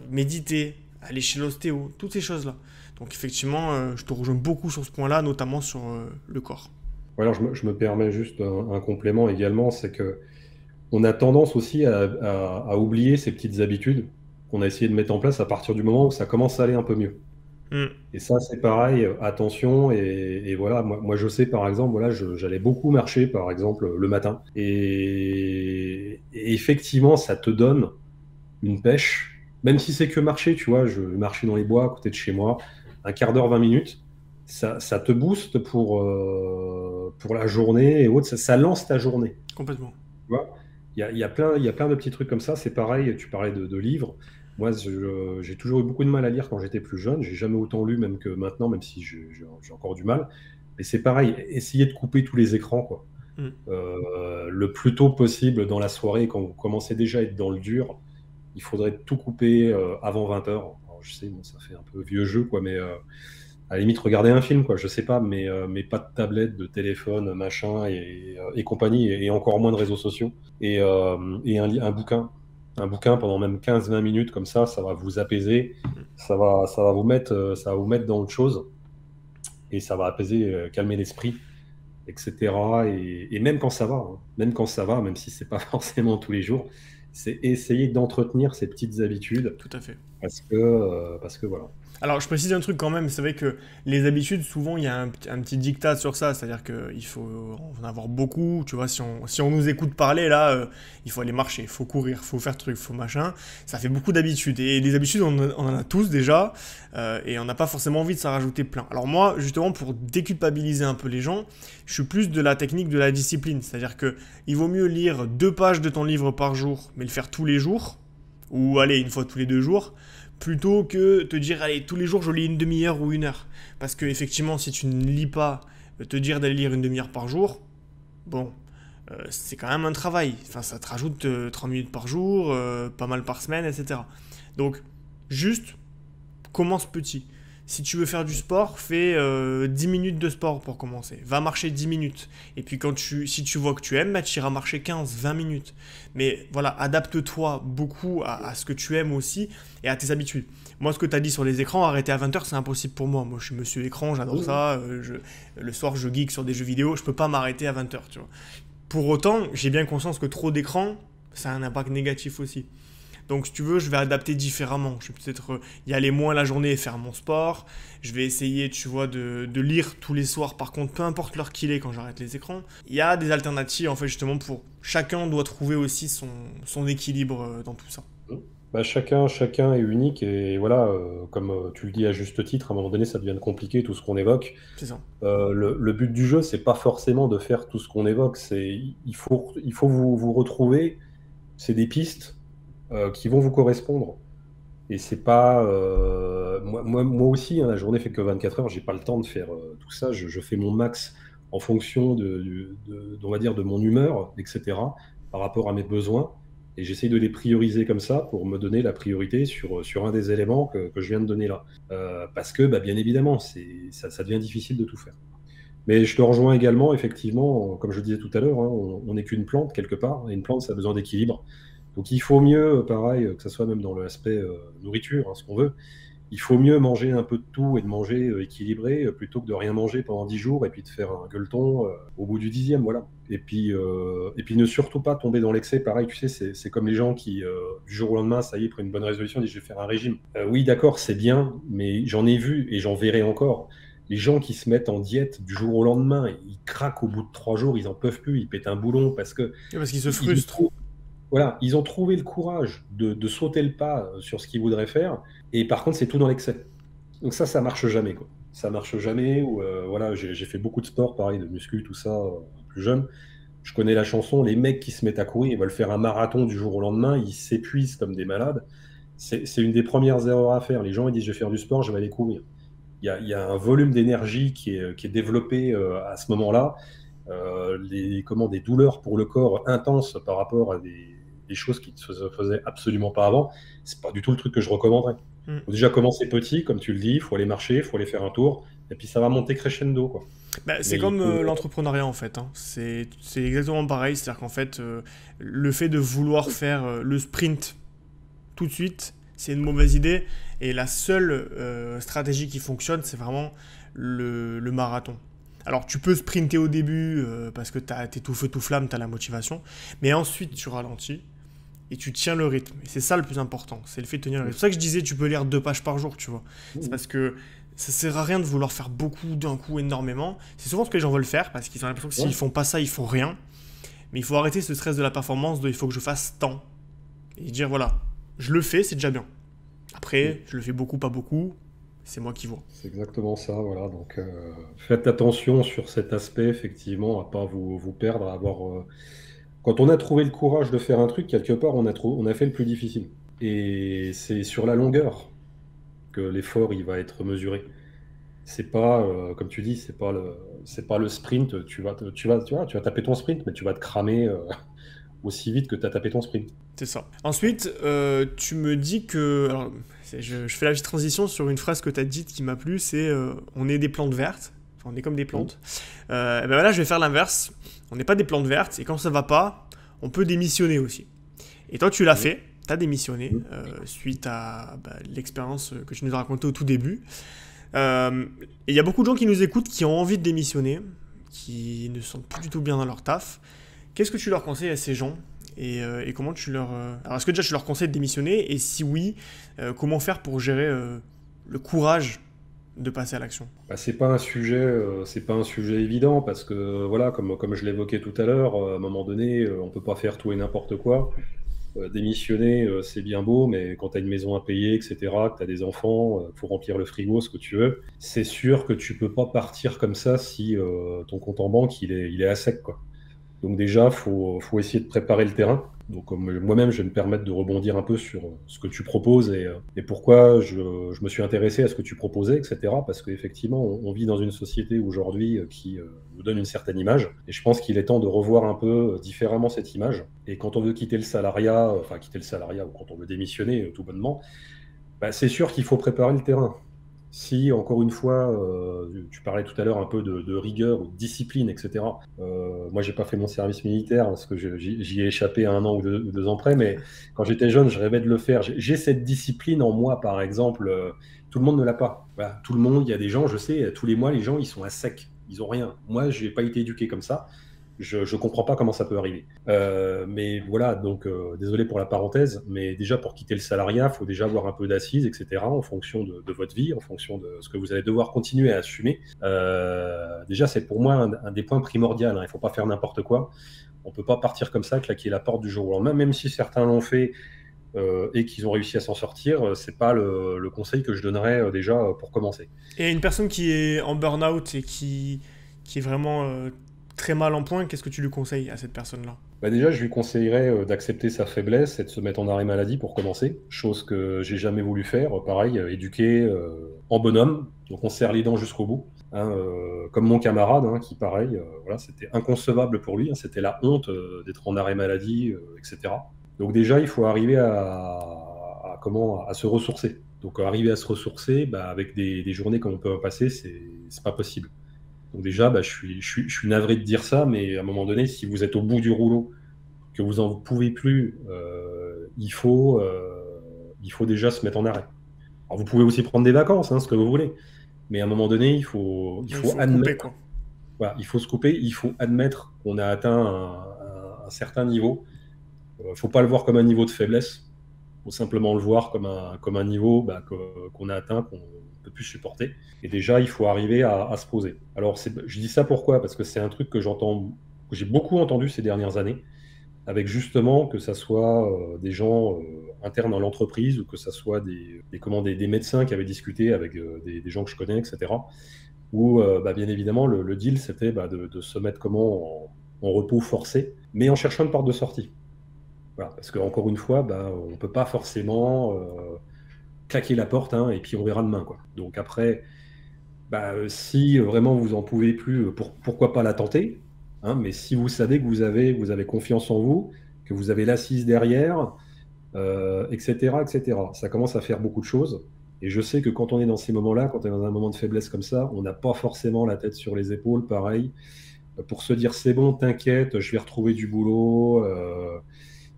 méditer, aller chez l'ostéo, toutes ces choses-là. Donc effectivement, je te rejoins beaucoup sur ce point-là, notamment sur le corps. Alors je me permets juste un complément également, c'est que on a tendance aussi à oublier ces petites habitudes qu'on a essayé de mettre en place à partir du moment où ça commence à aller un peu mieux. Mm. Et ça, c'est pareil, attention. Et voilà, moi, je sais, par exemple, voilà, j'allais beaucoup marcher, par exemple, le matin. Et effectivement, ça te donne une pêche, même si c'est que marcher, tu vois, je marchais dans les bois à côté de chez moi, un quart d'heure, 20 minutes, ça te booste pour la journée et autres, ça lance ta journée. Complètement. Tu vois, il y a plein de petits trucs comme ça. C'est pareil, tu parlais de livres. Moi, j'ai toujours eu beaucoup de mal à lire quand j'étais plus jeune. J'ai jamais autant lu, même que maintenant, même si j'ai encore du mal. Mais c'est pareil, essayer de couper tous les écrans, quoi. Mm. Le plus tôt possible dans la soirée, quand vous commencez déjà à être dans le dur, il faudrait tout couper avant 20 heures. Alors, je sais, bon, ça fait un peu vieux jeu, quoi, mais à la limite, regarder un film, quoi, je sais pas, mais pas de tablette, de téléphone, machin, et compagnie, et encore moins de réseaux sociaux. Et un bouquin. Un bouquin pendant même 15-20 minutes, comme ça va vous apaiser, ça va vous mettre dans autre chose, et ça va apaiser, calmer l'esprit, etc. Et même quand ça va, hein, même quand ça va, même si c'est pas forcément tous les jours, c'est essayer d'entretenir ces petites habitudes, Tout à fait. parce que voilà. Alors, je précise un truc quand même, c'est vrai que les habitudes, souvent, il y a un petit diktat sur ça, c'est-à-dire qu'il faut en avoir beaucoup, tu vois, si on nous écoute parler, là, il faut aller marcher, il faut courir, il faut faire truc, il faut machin, ça fait beaucoup d'habitudes, et les habitudes, on en a tous déjà, et on n'a pas forcément envie de s'en rajouter plein. Alors moi, justement, pour déculpabiliser un peu les gens, je suis plus de la technique de la discipline, c'est-à-dire que il vaut mieux lire 2 pages de ton livre par jour, mais le faire tous les jours, ou allez, une fois tous les 2 jours, plutôt que te dire allez tous les jours je lis une demi-heure ou 1 heure. Parce que effectivement si tu ne lis pas, te dire d'aller lire une demi-heure par jour, bon, c'est quand même un travail. Enfin ça te rajoute 30 minutes par jour, pas mal par semaine, etc. Donc juste commence petit. Si tu veux faire du sport, fais 10 minutes de sport pour commencer. Va marcher 10 minutes. Et puis si tu vois que tu aimes, bah, tu iras marcher 15-20 minutes. Mais voilà, adapte-toi beaucoup à ce que tu aimes aussi et à tes habitudes. Moi, ce que tu as dit sur les écrans, arrêter à 20 h, c'est impossible pour moi. Moi, je suis monsieur écran, j'adore ça. Le soir, je geek sur des jeux vidéo. Je peux pas m'arrêter à 20 h, tu vois. Pour autant, j'ai bien conscience que trop d'écran, ça a un impact négatif aussi. Donc, si tu veux, je vais adapter différemment. Je vais peut-être y aller moins la journée et faire mon sport. Je vais essayer, tu vois, de lire tous les soirs. Par contre, peu importe l'heure qu'il est quand j'arrête les écrans. Il y a des alternatives, en fait, justement, pour... Chacun doit trouver aussi son équilibre dans tout ça. Bah, chacun est unique et voilà, comme tu le dis à juste titre, à un moment donné, ça devient compliqué tout ce qu'on évoque. C'est ça. Le but du jeu, c'est pas forcément de faire tout ce qu'on évoque, il faut vous retrouver, c'est des pistes qui vont vous correspondre. Et c'est pas. Moi aussi, hein, la journée fait que 24 heures, j'ai pas le temps de faire tout ça. Je fais mon max en fonction on va dire, de mon humeur, etc., par rapport à mes besoins. Et j'essaie de les prioriser comme ça pour me donner la priorité sur un des éléments que je viens de donner là. Parce que, bah, bien évidemment, ça devient difficile de tout faire. Mais je te rejoins également, effectivement, comme je disais tout à l'heure, hein, on n'est qu'une plante quelque part, et une plante, ça a besoin d'équilibre. Donc il faut mieux, pareil, que ce soit même dans l'aspect nourriture, hein, ce qu'on veut, il faut mieux manger un peu de tout et de manger équilibré plutôt que de rien manger pendant 10 jours et puis de faire un gueuleton au bout du 10e, voilà. Et puis ne surtout pas tomber dans l'excès, pareil, tu sais, c'est comme les gens qui, du jour au lendemain, ça y est, prennent une bonne résolution, disent je vais faire un régime. Oui, d'accord, c'est bien, mais j'en ai vu et j'en verrai encore. Les gens qui se mettent en diète du jour au lendemain, ils craquent au bout de 3 jours, ils en peuvent plus, ils pètent un boulon parce que Et parce qu'ils se ils frustrent. ont, voilà, ils ont trouvé le courage de sauter le pas sur ce qu'ils voudraient faire, et par contre, c'est tout dans l'excès. Donc ça marche jamais, quoi. Ça marche jamais. Ou voilà, j'ai fait beaucoup de sport, pareil, de muscu, tout ça, plus jeune. Je connais la chanson, les mecs qui se mettent à courir, ils veulent faire un marathon du jour au lendemain, ils s'épuisent comme des malades. C'est une des premières erreurs à faire. Les gens, ils disent, je vais faire du sport, je vais aller courir. Il y a un volume d'énergie qui est développé à ce moment-là. Des douleurs pour le corps intenses par rapport à des choses qui ne se faisaient absolument pas avant. C'est pas du tout le truc que je recommanderais. Mm. Il faut déjà commencer petit, comme tu le dis, il faut aller marcher, il faut aller faire un tour, et puis ça va monter crescendo, quoi. Bah, c'est Mais il comme faut... l'entrepreneuriat en fait, hein. C'est exactement pareil. C'est-à-dire qu'en fait, le fait de vouloir faire le sprint tout de suite, c'est une mauvaise idée. Et la seule stratégie qui fonctionne, c'est vraiment le marathon. Alors tu peux sprinter au début parce que t'es tout feu tout flamme, t'as la motivation. Mais ensuite tu ralentis et tu tiens le rythme. Et c'est ça le plus important, c'est le fait de tenir le rythme. C'est pour ça que je disais tu peux lire 2 pages par jour, tu vois. C'est parce que ça sert à rien de vouloir faire beaucoup d'un coup énormément. C'est souvent ce que les gens veulent faire parce qu'ils ont l'impression que s'ils font pas ça, ils font rien. Mais il faut arrêter ce stress de la performance de il faut que je fasse tant. Et dire voilà, je le fais, c'est déjà bien. Après, je le fais beaucoup, pas beaucoup, c'est moi qui vois. C'est exactement ça, voilà. Donc, faites attention sur cet aspect, effectivement, à pas vous perdre, à avoir. Quand on a trouvé le courage de faire un truc, quelque part, on a fait le plus difficile. Et c'est sur la longueur que l'effort il va être mesuré. C'est pas, comme tu dis, c'est pas le sprint. Tu vas taper ton sprint, mais tu vas te cramer aussi vite que tu as tapé ton sprint. C'est ça. Ensuite, tu me dis que... Alors, je fais la petite transition sur une phrase que tu as dite qui m'a plu, c'est on est des plantes vertes. Enfin, on est comme des plantes. Et ben voilà, je vais faire l'inverse. On n'est pas des plantes vertes, et quand ça va pas, on peut démissionner aussi. Et toi, tu l'as fait. Tu as démissionné suite à l'expérience que tu nous as racontée au tout début. Et il y a beaucoup de gens qui nous écoutent qui ont envie de démissionner, qui ne se sentent plus du tout bien dans leur taf. Qu'est-ce que tu leur conseilles à ces gens et comment tu leur... Alors, est-ce que déjà tu leur conseilles de démissionner? Et si oui, comment faire pour gérer le courage de passer à l'action? Bah, c'est pas un sujet évident parce que voilà, comme je l'évoquais tout à l'heure, à un moment donné, on peut pas faire tout et n'importe quoi. Démissionner, c'est bien beau, mais quand tu as une maison à payer, etc., que tu as des enfants, faut remplir le frigo, ce que tu veux, c'est sûr que tu peux pas partir comme ça si ton compte en banque il est à sec, quoi. Donc déjà, faut essayer de préparer le terrain. Donc moi-même, je vais me permettre de rebondir un peu sur ce que tu proposes et pourquoi je me suis intéressé à ce que tu proposais, etc. Parce qu'effectivement, on vit dans une société aujourd'hui qui nous donne une certaine image. Et je pense qu'il est temps de revoir un peu différemment cette image. Et quand on veut quitter le salariat, enfin quitter le salariat ou quand on veut démissionner tout bonnement, bah, c'est sûr qu'il faut préparer le terrain. Si, encore une fois, tu parlais tout à l'heure un peu de rigueur ou de discipline, etc. Moi, j'ai pas fait mon service militaire parce que j'y ai échappé à un an ou deux ans près, mais quand j'étais jeune, je rêvais de le faire. J'ai cette discipline en moi, par exemple. Tout le monde ne l'a pas. Voilà, tout le monde, il y a des gens, je sais, tous les mois, les gens, ils sont à sec. Ils ont rien. Moi, je n'ai pas été éduqué comme ça. Je ne comprends pas comment ça peut arriver. Mais voilà, donc désolé pour la parenthèse, mais déjà pour quitter le salariat, il faut déjà avoir un peu d'assises, etc., en fonction de votre vie, en fonction de ce que vous allez devoir continuer à assumer. Déjà, c'est pour moi un des points primordiaux. Hein. Il ne faut pas faire n'importe quoi. On ne peut pas partir comme ça, claquer la porte du jour au lendemain, même si certains l'ont fait et qu'ils ont réussi à s'en sortir. Ce n'est pas le conseil que je donnerais déjà pour commencer. Et une personne qui est en burn-out et qui est vraiment très mal en point, qu'est-ce que tu lui conseilles à cette personne-là? Bah déjà, je lui conseillerais d'accepter sa faiblesse et de se mettre en arrêt maladie pour commencer, chose que j'ai jamais voulu faire. Pareil, éduquer en bonhomme, donc on serre les dents jusqu'au bout. Hein, comme mon camarade, hein, qui pareil, voilà, c'était inconcevable pour lui, hein, c'était la honte d'être en arrêt maladie, etc. Donc déjà, il faut arriver à se ressourcer. Donc arriver à se ressourcer, bah, avec des journées comme on peut en passer, c'est pas possible. Donc déjà, bah, je suis navré de dire ça, mais à un moment donné, si vous êtes au bout du rouleau, que vous n'en pouvez plus, il faut déjà se mettre en arrêt. Alors vous pouvez aussi prendre des vacances, hein, ce que vous voulez, mais à un moment donné, il faut admettre, couper, quoi. voilà, il faut se couper, il faut admettre qu'on a atteint un certain niveau. Il ne faut pas le voir comme un niveau de faiblesse, il faut simplement le voir comme un niveau bah, qu'on a atteint, qu'on ne peut plus supporter. Et déjà, il faut arriver à se poser. Alors, je dis ça pourquoi? Parce que c'est un truc que j'ai beaucoup entendu ces dernières années, avec justement que ça soit des gens internes dans l'entreprise ou que ça soit des médecins qui avaient discuté avec des gens que je connais, etc. Où, bah, bien évidemment, le deal, c'était bah, de se mettre en repos forcé, mais en cherchant une porte de sortie. Voilà, parce qu'encore une fois, bah, on ne peut pas forcément claquer la porte, hein, et puis on verra demain, quoi. Donc après, bah, si vraiment vous en pouvez plus, pourquoi pas la tenter, hein, mais si vous savez que vous avez confiance en vous, que vous avez l'assise derrière, etc., etc. Ça commence à faire beaucoup de choses. Et je sais que quand on est dans ces moments-là, quand on est dans un moment de faiblesse comme ça, on n'a pas forcément la tête sur les épaules, pareil, pour se dire c'est bon, t'inquiète, je vais retrouver du boulot,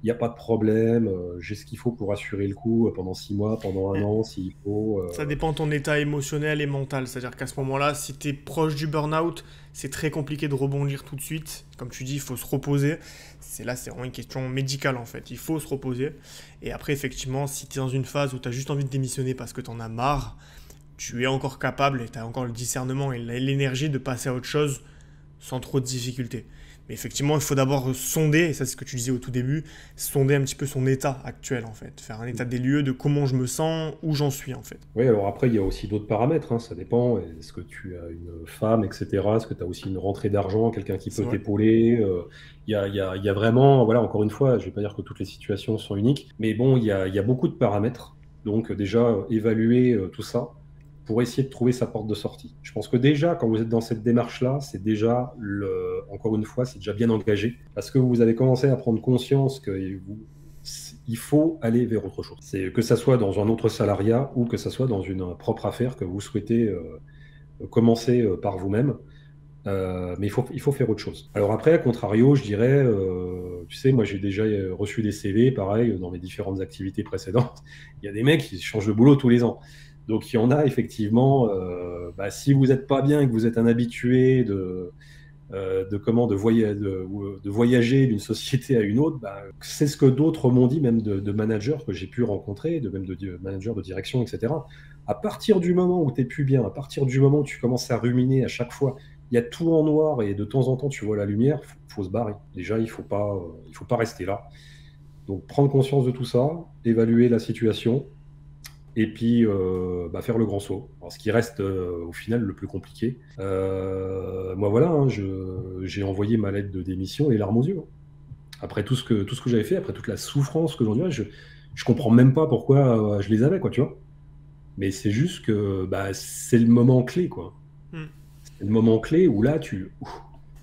il n'y a pas de problème, j'ai ce qu'il faut pour assurer le coup pendant 6 mois, pendant un an, s'il faut. Ça dépend de ton état émotionnel et mental. C'est-à-dire qu'à ce moment-là, si tu es proche du burn-out, c'est très compliqué de rebondir tout de suite. Comme tu dis, il faut se reposer. C'est vraiment une question médicale en fait. Il faut se reposer. Et après, effectivement, si tu es dans une phase où tu as juste envie de démissionner parce que tu en as marre, tu es encore capable et tu as encore le discernement et l'énergie de passer à autre chose sans trop de difficultés. Mais effectivement, il faut d'abord sonder, et ça c'est ce que tu disais au tout début, sonder un petit peu son état actuel en fait. Faire un état des lieux de comment je me sens, où j'en suis en fait. Oui, alors après, il y a aussi d'autres paramètres, hein, ça dépend. Est-ce que tu as une femme, etc. Est-ce que tu as aussi une rentrée d'argent, quelqu'un qui C'est peut vrai. t'épauler? Il y a vraiment, voilà, encore une fois, je vais pas dire que toutes les situations sont uniques, mais bon, il y a beaucoup de paramètres. Donc déjà, évaluer tout ça pour essayer de trouver sa porte de sortie. Je pense que déjà, quand vous êtes dans cette démarche-là, c'est déjà, encore une fois, c'est déjà bien engagé, parce que vous avez commencé à prendre conscience que il faut aller vers autre chose. C'est que ça soit dans un autre salariat ou que ça soit dans une propre affaire que vous souhaitez commencer par vous-même. Mais il faut faire autre chose. Alors après, à contrario, je dirais, tu sais, moi j'ai déjà reçu des CV, pareil, dans mes différentes activités précédentes. Il y a des mecs qui changent de boulot tous les ans. Donc il y en a effectivement, si vous n'êtes pas bien et que vous êtes un habitué de voyager d'une société à une autre, c'est ce que d'autres m'ont dit, même de managers que j'ai pu rencontrer, même de managers de direction, etc. À partir du moment où tu n'es plus bien, à partir du moment où tu commences à ruminer à chaque fois, il y a tout en noir et de temps en temps tu vois la lumière, faut se barrer. Déjà, il faut pas rester là. Donc prendre conscience de tout ça, évaluer la situation, et puis faire le grand saut. Alors, ce qui reste au final le plus compliqué. Moi voilà, hein, j'ai envoyé ma lettre de démission et larmes aux yeux, hein. Après tout ce que j'avais fait, après toute la souffrance que j'en dirais, je comprends même pas pourquoi je les avais, quoi, tu vois. Mais c'est juste que c'est le moment clé, quoi. Hmm. C'est le moment clé où là, tu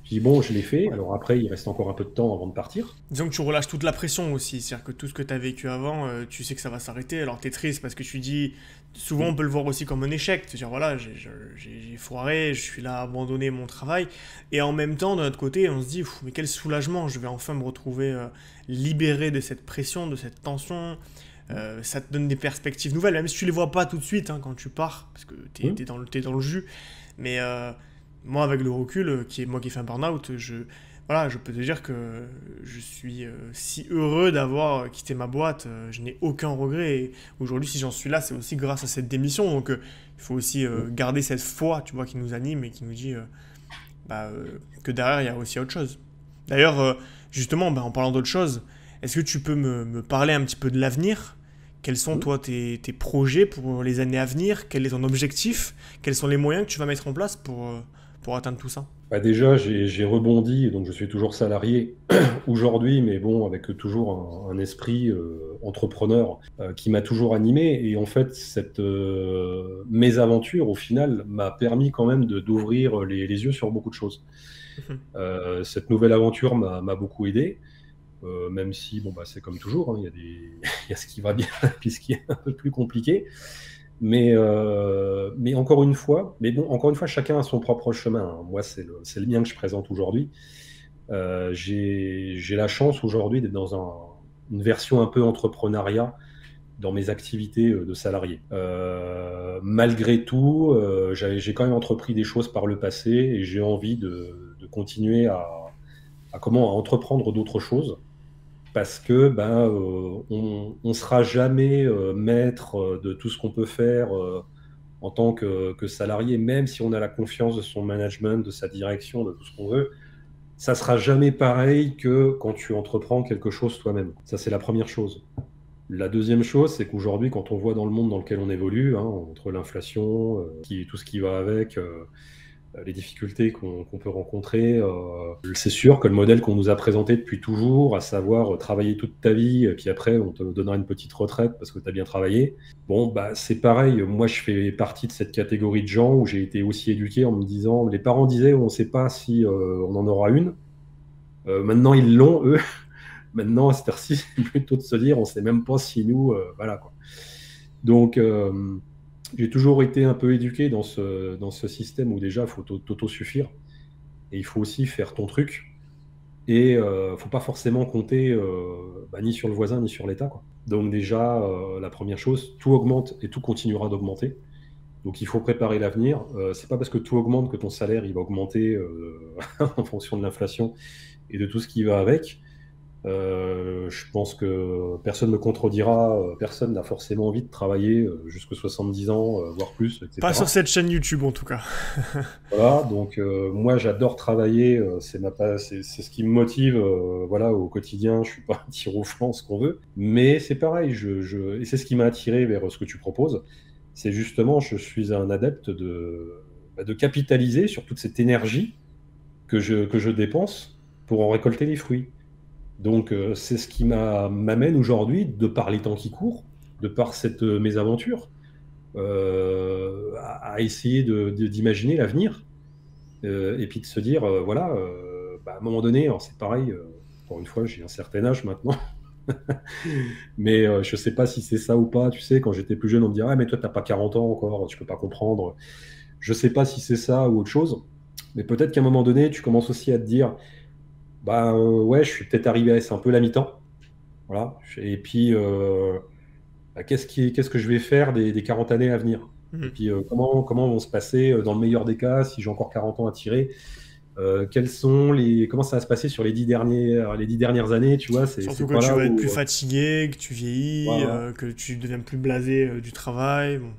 dis, bon, je l'ai fait, Ouais. alors après, il reste encore un peu de temps avant de partir. Disons que tu relâches toute la pression aussi, c'est-à-dire que tout ce que tu as vécu avant, tu sais que ça va s'arrêter, alors tu es triste parce que tu dis, souvent on Mm. peut le voir aussi comme un échec, c'est-à-dire voilà, j'ai foiré, je suis là à abandonner mon travail, et en même temps, de notre côté, on se dit, mais quel soulagement, je vais enfin me retrouver libéré de cette pression, de cette tension, ça te donne des perspectives nouvelles, même si tu les vois pas tout de suite hein, quand tu pars, parce que Mm. t'es dans le jus, mais moi avec le recul, moi qui ai fait un burn-out, voilà, je peux te dire que je suis si heureux d'avoir quitté ma boîte. Je n'ai aucun regret. Et aujourd'hui, si j'en suis là, c'est aussi grâce à cette démission. Donc, il faut aussi Mm. garder cette foi, tu vois, qui nous anime et qui nous dit que derrière, il y a aussi autre chose. D'ailleurs, justement, en parlant d'autre chose, est-ce que tu peux me parler un petit peu de l'avenir? Quels sont, Mm. toi, tes projets pour les années à venir? Quel est ton objectif? Quels sont les moyens que tu vas mettre en place pour atteindre tout ça? Déjà, j'ai rebondi, donc je suis toujours salarié aujourd'hui, mais bon, avec toujours un esprit entrepreneur qui m'a toujours animé. Et en fait, cette mésaventure, au final, m'a permis quand même d'ouvrir les yeux sur beaucoup de choses. Cette nouvelle aventure m'a beaucoup aidé, même si, bon, c'est comme toujours, hein, il y a ce qui va bien, puis ce qui est un peu plus compliqué. Mais encore une fois, encore une fois, chacun a son propre chemin, hein. Moi, c'est le mien que je présente aujourd'hui. J'ai la chance aujourd'hui d'être dans une version un peu entrepreneuriat dans mes activités de salarié. Malgré tout, j'ai quand même entrepris des choses par le passé et j'ai envie de continuer à entreprendre d'autres choses parce que on sera jamais maître de tout ce qu'on peut faire en tant que salarié, même si on a la confiance de son management, de sa direction, de tout ce qu'on veut. Ça sera jamais pareil que quand tu entreprends quelque chose toi-même. Ça, c'est la première chose. La deuxième chose, c'est qu'aujourd'hui, quand on voit dans le monde dans lequel on évolue, hein, entre l'inflation, tout ce qui va avec, les difficultés qu'on peut rencontrer, c'est sûr que le modèle qu'on nous a présenté depuis toujours, à savoir travailler toute ta vie, et puis après on te donnera une petite retraite parce que tu as bien travaillé, bon, c'est pareil. Moi, je fais partie de cette catégorie de gens où j'ai été aussi éduqué en me disant, les parents disaient, on ne sait pas si on en aura une. Maintenant, ils l'ont, eux. Maintenant, à cette heure-ci, c'est plutôt de se dire, on ne sait même pas si nous, voilà, quoi. Donc, j'ai toujours été un peu éduqué dans ce système où déjà, il faut t'autosuffire et il faut aussi faire ton truc. Et il ne faut pas forcément compter ni sur le voisin ni sur l'État, quoi. Donc déjà, la première chose, tout augmente et tout continuera d'augmenter. Donc il faut préparer l'avenir. C'est pas parce que tout augmente que ton salaire il va augmenter en fonction de l'inflation et de tout ce qui va avec. Je pense que personne ne me contredira, personne n'a forcément envie de travailler jusqu'à 70 ans, voire plus, Pas sur etc. cette chaîne YouTube en tout cas. Voilà, donc moi j'adore travailler, c'est ce qui me motive voilà, au quotidien, je suis pas un tir au flanc, ce qu'on veut, mais c'est pareil, et c'est ce qui m'a attiré vers ce que tu proposes, c'est justement, je suis un adepte de capitaliser sur toute cette énergie que je dépense pour en récolter les fruits. Donc c'est ce qui m'amène aujourd'hui, de par les temps qui courent, de par cette mésaventure, à essayer d'imaginer l'avenir et puis de se dire, voilà, à un moment donné, alors c'est pareil, encore une fois, j'ai un certain âge maintenant, mais je sais pas si c'est ça ou pas. Tu sais, quand j'étais plus jeune, on me disait, ah, mais toi, t'as pas 40 ans encore, tu peux pas comprendre. Je sais pas si c'est ça ou autre chose, mais peut-être qu'à un moment donné, tu commences aussi à te dire, ouais, je suis peut-être arrivé à c'est un peu la mi-temps, voilà. Et puis, qu'est-ce que je vais faire des 40 années à venir? Et Hmm. puis, comment vont se passer, dans le meilleur des cas, si j'ai encore 40 ans à tirer, comment ça va se passer sur les 10 dernières années, tu vois, Surtout c'est que pas tu là vas être où, plus fatigué, que tu vieillis, voilà, que tu deviens plus blasé du travail. Bon.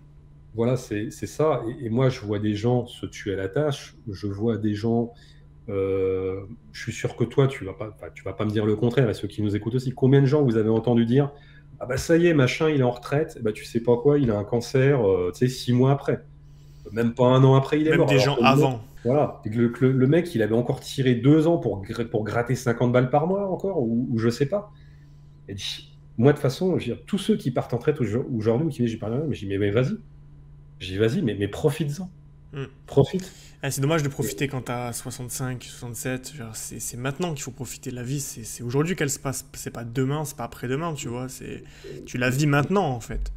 voilà, c'est ça. Et moi, je vois des gens se tuer à la tâche, je vois des gens, je suis sûr que toi, enfin, tu vas pas me dire le contraire, et ceux qui nous écoutent aussi, combien de gens vous avez entendu dire, ah bah ça y est, machin, il est en retraite, et bah tu sais pas quoi, il a un cancer, tu sais, 6 mois après. Même pas un an après, il est Même mort. des Alors gens que le mec, avant. voilà, et que le mec, il avait encore tiré 2 ans pour gratter 50 balles par mois encore, ou je sais pas. Et moi, de toute façon, je veux dire, tous ceux qui partent en retraite aujourd'hui, ou qui j'ai parlé, mais je dis, mais vas-y. Je dis, vas-y, mais profites-en. Hmm. Profite. Ah, c'est dommage de Et profiter quand t'as 65, 67. Genre, c'est maintenant qu'il faut profiter. La vie, c'est aujourd'hui qu'elle se passe. C'est pas demain, c'est pas après-demain, tu vois. Tu la vis maintenant, en fait.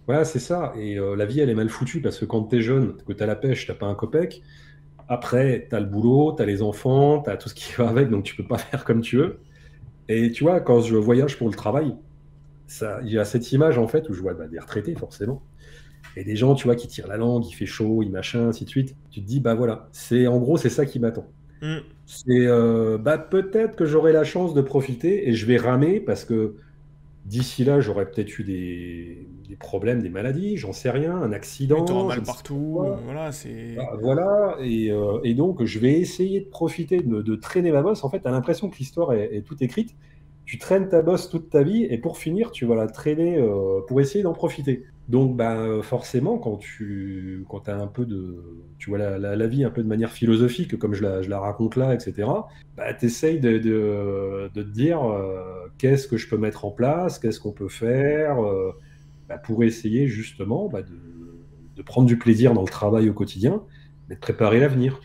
voilà, c'est ça. Et la vie, elle est mal foutue parce que quand t'es jeune, que t'as la pêche, t'as pas un copec. Après, t'as le boulot, t'as les enfants, t'as tout ce qui va avec, donc tu peux pas faire comme tu veux. Et tu vois, quand je voyage pour le travail, il y a cette image en fait où je vois des retraités forcément. Et des gens, tu vois, qui tirent la langue, il fait chaud, il machin, ainsi de suite. Tu te dis, bah voilà, en gros, c'est ça qui m'attend. Hmm. C'est peut-être que j'aurai la chance de profiter et je vais ramer parce que d'ici là, j'aurais peut-être eu des problèmes, des maladies, j'en sais rien, un Oui, t'auras accident, je mal ne sais pas partout. quoi. Voilà, c'est. Voilà, et donc je vais essayer de profiter, de traîner ma bosse. En fait, tu as l'impression que l'histoire est toute écrite. Tu traînes ta bosse toute ta vie et pour finir, tu vas la traîner pour essayer d'en profiter. Donc, forcément, quand as un peu tu vois la vie un peu de manière philosophique, comme je la raconte là, etc., tu essayes de te dire qu'est-ce que je peux mettre en place, qu'est-ce qu'on peut faire pour essayer justement de prendre du plaisir dans le travail au quotidien, mais de préparer l'avenir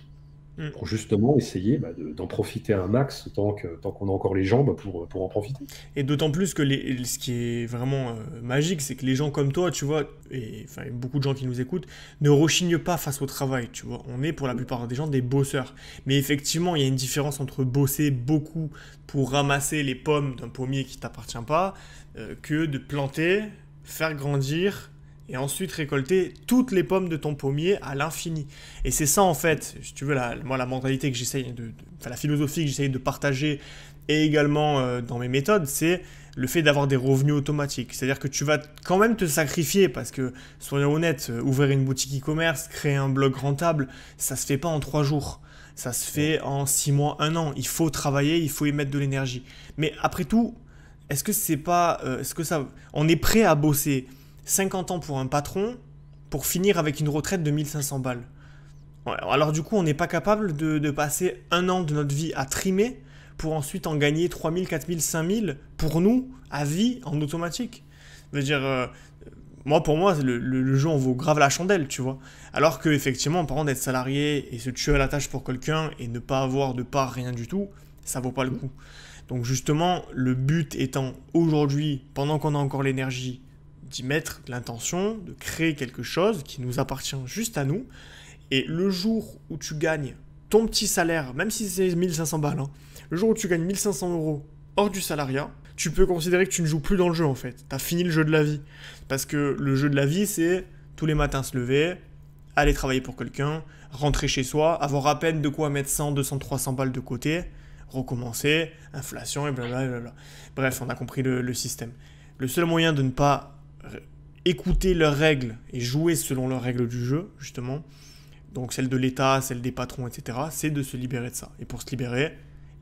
Hmm. pour justement essayer d'en profiter un max tant qu'on a encore les jambes pour en profiter. Et d'autant plus que ce qui est vraiment magique, c'est que les gens comme toi, tu vois, et enfin beaucoup de gens qui nous écoutent, ne rechignent pas face au travail, tu vois. On est pour la plupart des gens des bosseurs. Mais effectivement, il y a une différence entre bosser beaucoup pour ramasser les pommes d'un pommier qui t'appartient pas, que de planter, faire grandir et ensuite récolter toutes les pommes de ton pommier à l'infini. Et c'est ça en fait, si tu veux, moi la mentalité que j'essaye enfin la philosophie que j'essaye de partager et également dans mes méthodes, c'est le fait d'avoir des revenus automatiques. C'est-à-dire que tu vas quand même te sacrifier parce que, soyons honnêtes, ouvrir une boutique e-commerce, créer un blog rentable, ça se fait pas en 3 jours. Ça se fait en 6 mois, 1 an. Il faut travailler, il faut y mettre de l'énergie. Mais après tout, est-ce que c'est pas, est-ce que ça, on est prêt à bosser 50 ans pour un patron pour finir avec une retraite de 1500 balles? Ouais, alors du coup, on n'est pas capable de passer 1 an de notre vie à trimer pour ensuite en gagner 3000, 4000, 5000 pour nous, à vie, en automatique. Je veux dire, pour moi, le jeu en vaut grave la chandelle, tu vois. Alors que effectivement, par contre, d'être salarié et se tuer à la tâche pour quelqu'un et ne pas avoir de part, rien du tout, ça vaut pas le coup. Donc justement, le but étant aujourd'hui, pendant qu'on a encore l'énergie, d'y mettre de l'intention, de créer quelque chose qui nous appartient juste à nous. Et le jour où tu gagnes ton petit salaire, même si c'est 1500 balles, hein, le jour où tu gagnes 1500 euros hors du salariat, tu peux considérer que tu ne joues plus dans le jeu en fait. Tu as fini le jeu de la vie. Parce que le jeu de la vie, c'est tous les matins se lever, aller travailler pour quelqu'un, rentrer chez soi, avoir à peine de quoi mettre 100, 200, 300 balles de côté, recommencer, inflation et blablabla. Bref, on a compris le système. Le seul moyen de ne pas écouter leurs règles et jouer selon leurs règles du jeu, justement, donc celle de l'État, celle des patrons, etc., c'est de se libérer de ça. Et pour se libérer,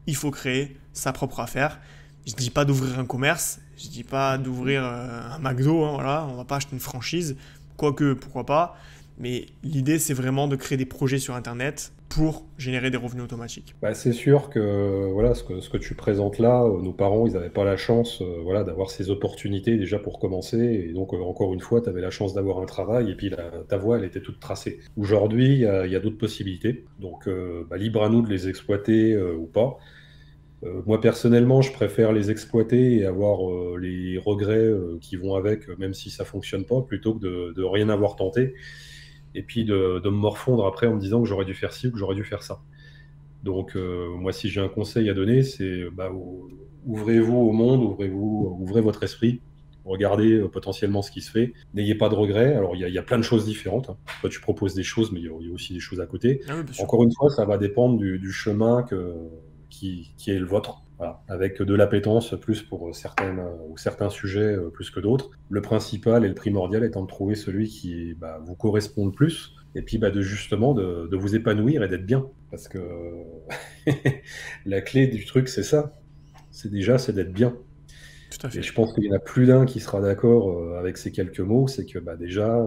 il faut créer sa propre affaire. Je ne dis pas d'ouvrir un commerce, je ne dis pas d'ouvrir un McDo, hein, voilà, on ne va pas acheter une franchise, quoique, pourquoi pas, mais l'idée c'est vraiment de créer des projets sur Internet pour générer des revenus automatiques. Bah, c'est sûr que voilà, ce que tu présentes là, nos parents, ils n'avaient pas la chance voilà, d'avoir ces opportunités déjà pour commencer. Et donc, encore une fois, tu avais la chance d'avoir un travail et puis ta voie, elle était toute tracée. Aujourd'hui, il y a d'autres possibilités. Donc, bah, libre à nous de les exploiter ou pas. Moi, personnellement, je préfère les exploiter et avoir les regrets qui vont avec, même si ça fonctionne pas, plutôt que de rien avoir tenté. Et puis de me morfondre après en me disant que j'aurais dû faire ci ou que j'aurais dû faire ça. Donc, moi, si j'ai un conseil à donner, c'est bah, ouvrez-vous au monde, ouvrez votre esprit, regardez potentiellement ce qui se fait. N'ayez pas de regrets. Alors, il y a plein de choses différentes, hein. Toi, tu proposes des choses, mais il y a aussi des choses à côté. Ah oui, bien sûr. Encore une fois, ça va dépendre du chemin qui est le vôtre. Voilà. Avec de l'appétence plus pour certains sujets plus que d'autres. Le principal et le primordial étant de trouver celui qui bah, vous correspond le plus. Et puis bah, justement de vous épanouir et d'être bien. Parce que la clé du truc, c'est ça. C'est d'être bien. Tout à Et fait. je pense qu'il y en a plus d'un qui sera d'accord avec ces quelques mots. C'est que bah, déjà,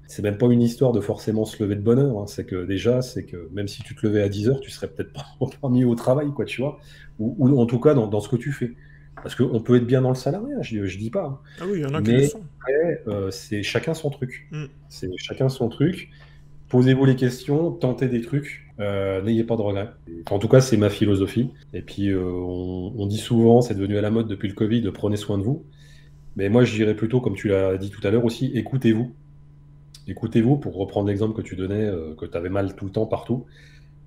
c'est même pas une histoire de forcément se lever de bonne heure, hein. C'est que même si tu te levais à 10 heures, tu serais peut-être pas mis au travail, quoi, tu vois. Ou en tout cas dans ce que tu fais. Parce qu'on peut être bien dans le salariat, je dis pas, hein. Ah oui, il y en a qui le Mais sont. après, c'est chacun son truc. Mm. C'est chacun son truc. Posez-vous les questions, tentez des trucs, n'ayez pas de regrets. En tout cas, c'est ma philosophie. Et puis, on dit souvent, c'est devenu à la mode depuis le Covid, prenez soin de vous. Mais moi, je dirais plutôt, comme tu l'as dit tout à l'heure aussi, écoutez-vous. Écoutez-vous, pour reprendre l'exemple que tu donnais, que tu avais mal tout le temps partout.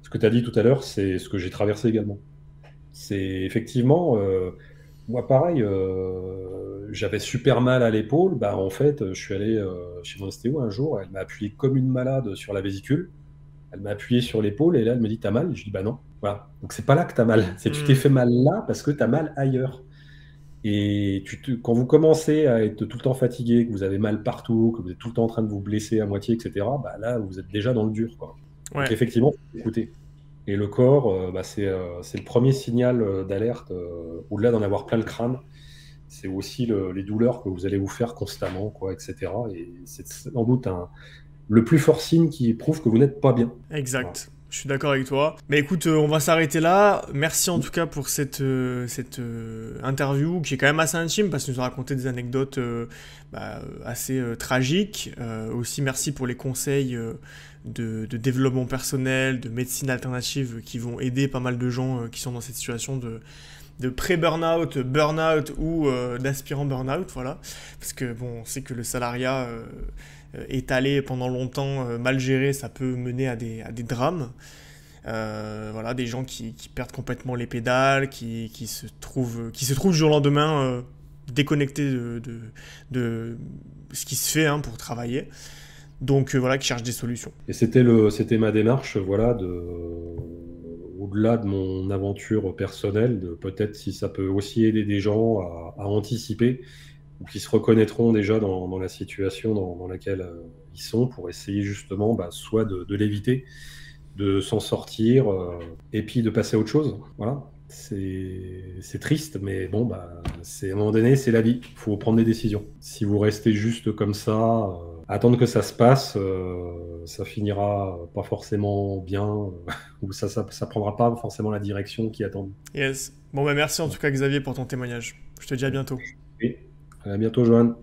Ce que tu as dit tout à l'heure, c'est ce que j'ai traversé également. C'est effectivement, moi pareil, j'avais super mal à l'épaule. Bah, en fait, je suis allé chez mon ostéo un jour, elle m'a appuyé comme une malade sur la vésicule. Elle m'a appuyé sur l'épaule et là, elle me dit, t'as mal? Je dis, bah non. Voilà. Donc, c'est pas là que t'as mal. C'est tu t'es Mm. fait mal là parce que t'as mal ailleurs. Et quand vous commencez à être tout le temps fatigué, que vous avez mal partout, que vous êtes tout le temps en train de vous blesser à moitié, etc., bah là, vous êtes déjà dans le dur, quoi. Donc, Ouais, effectivement, faut écouter. Et le corps, bah, c'est le premier signal d'alerte, au-delà d'en avoir plein le crâne. C'est aussi les douleurs que vous allez vous faire constamment, quoi, etc. Et c'est sans doute le plus fort signe qui prouve que vous n'êtes pas bien. Voilà. exact. Je suis d'accord avec toi. Mais écoute, on va s'arrêter là. Merci en tout cas pour cette interview qui est quand même assez intime parce que nous a raconté des anecdotes assez tragiques. Aussi, merci pour les conseils de développement personnel, de médecine alternative qui vont aider pas mal de gens qui sont dans cette situation de pré-burnout, burnout ou d'aspirant burnout, voilà. Parce que bon, on sait que le salariat étalé pendant longtemps, mal géré, ça peut mener à des drames. Voilà, des gens qui perdent complètement les pédales, qui se trouvent du jour au lendemain déconnectés de ce qui se fait hein, pour travailler. Donc voilà, qui cherchent des solutions. Et c'était ma démarche, voilà, au-delà de mon aventure personnelle, de peut-être si ça peut aussi aider des gens à anticiper ou qui se reconnaîtront déjà dans la situation dans laquelle ils sont pour essayer justement bah, soit de l'éviter, de s'en sortir et puis de passer à autre chose. Voilà. C'est triste, mais bon, bah, à un moment donné, c'est la vie. Il faut prendre des décisions. Si vous restez juste comme ça, attendre que ça se passe, ça finira pas forcément bien, ou ça prendra pas forcément la direction qui attend. Yes. Bon, bah merci en tout cas Xavier pour ton témoignage. Je te dis à bientôt. Et à bientôt, Johan.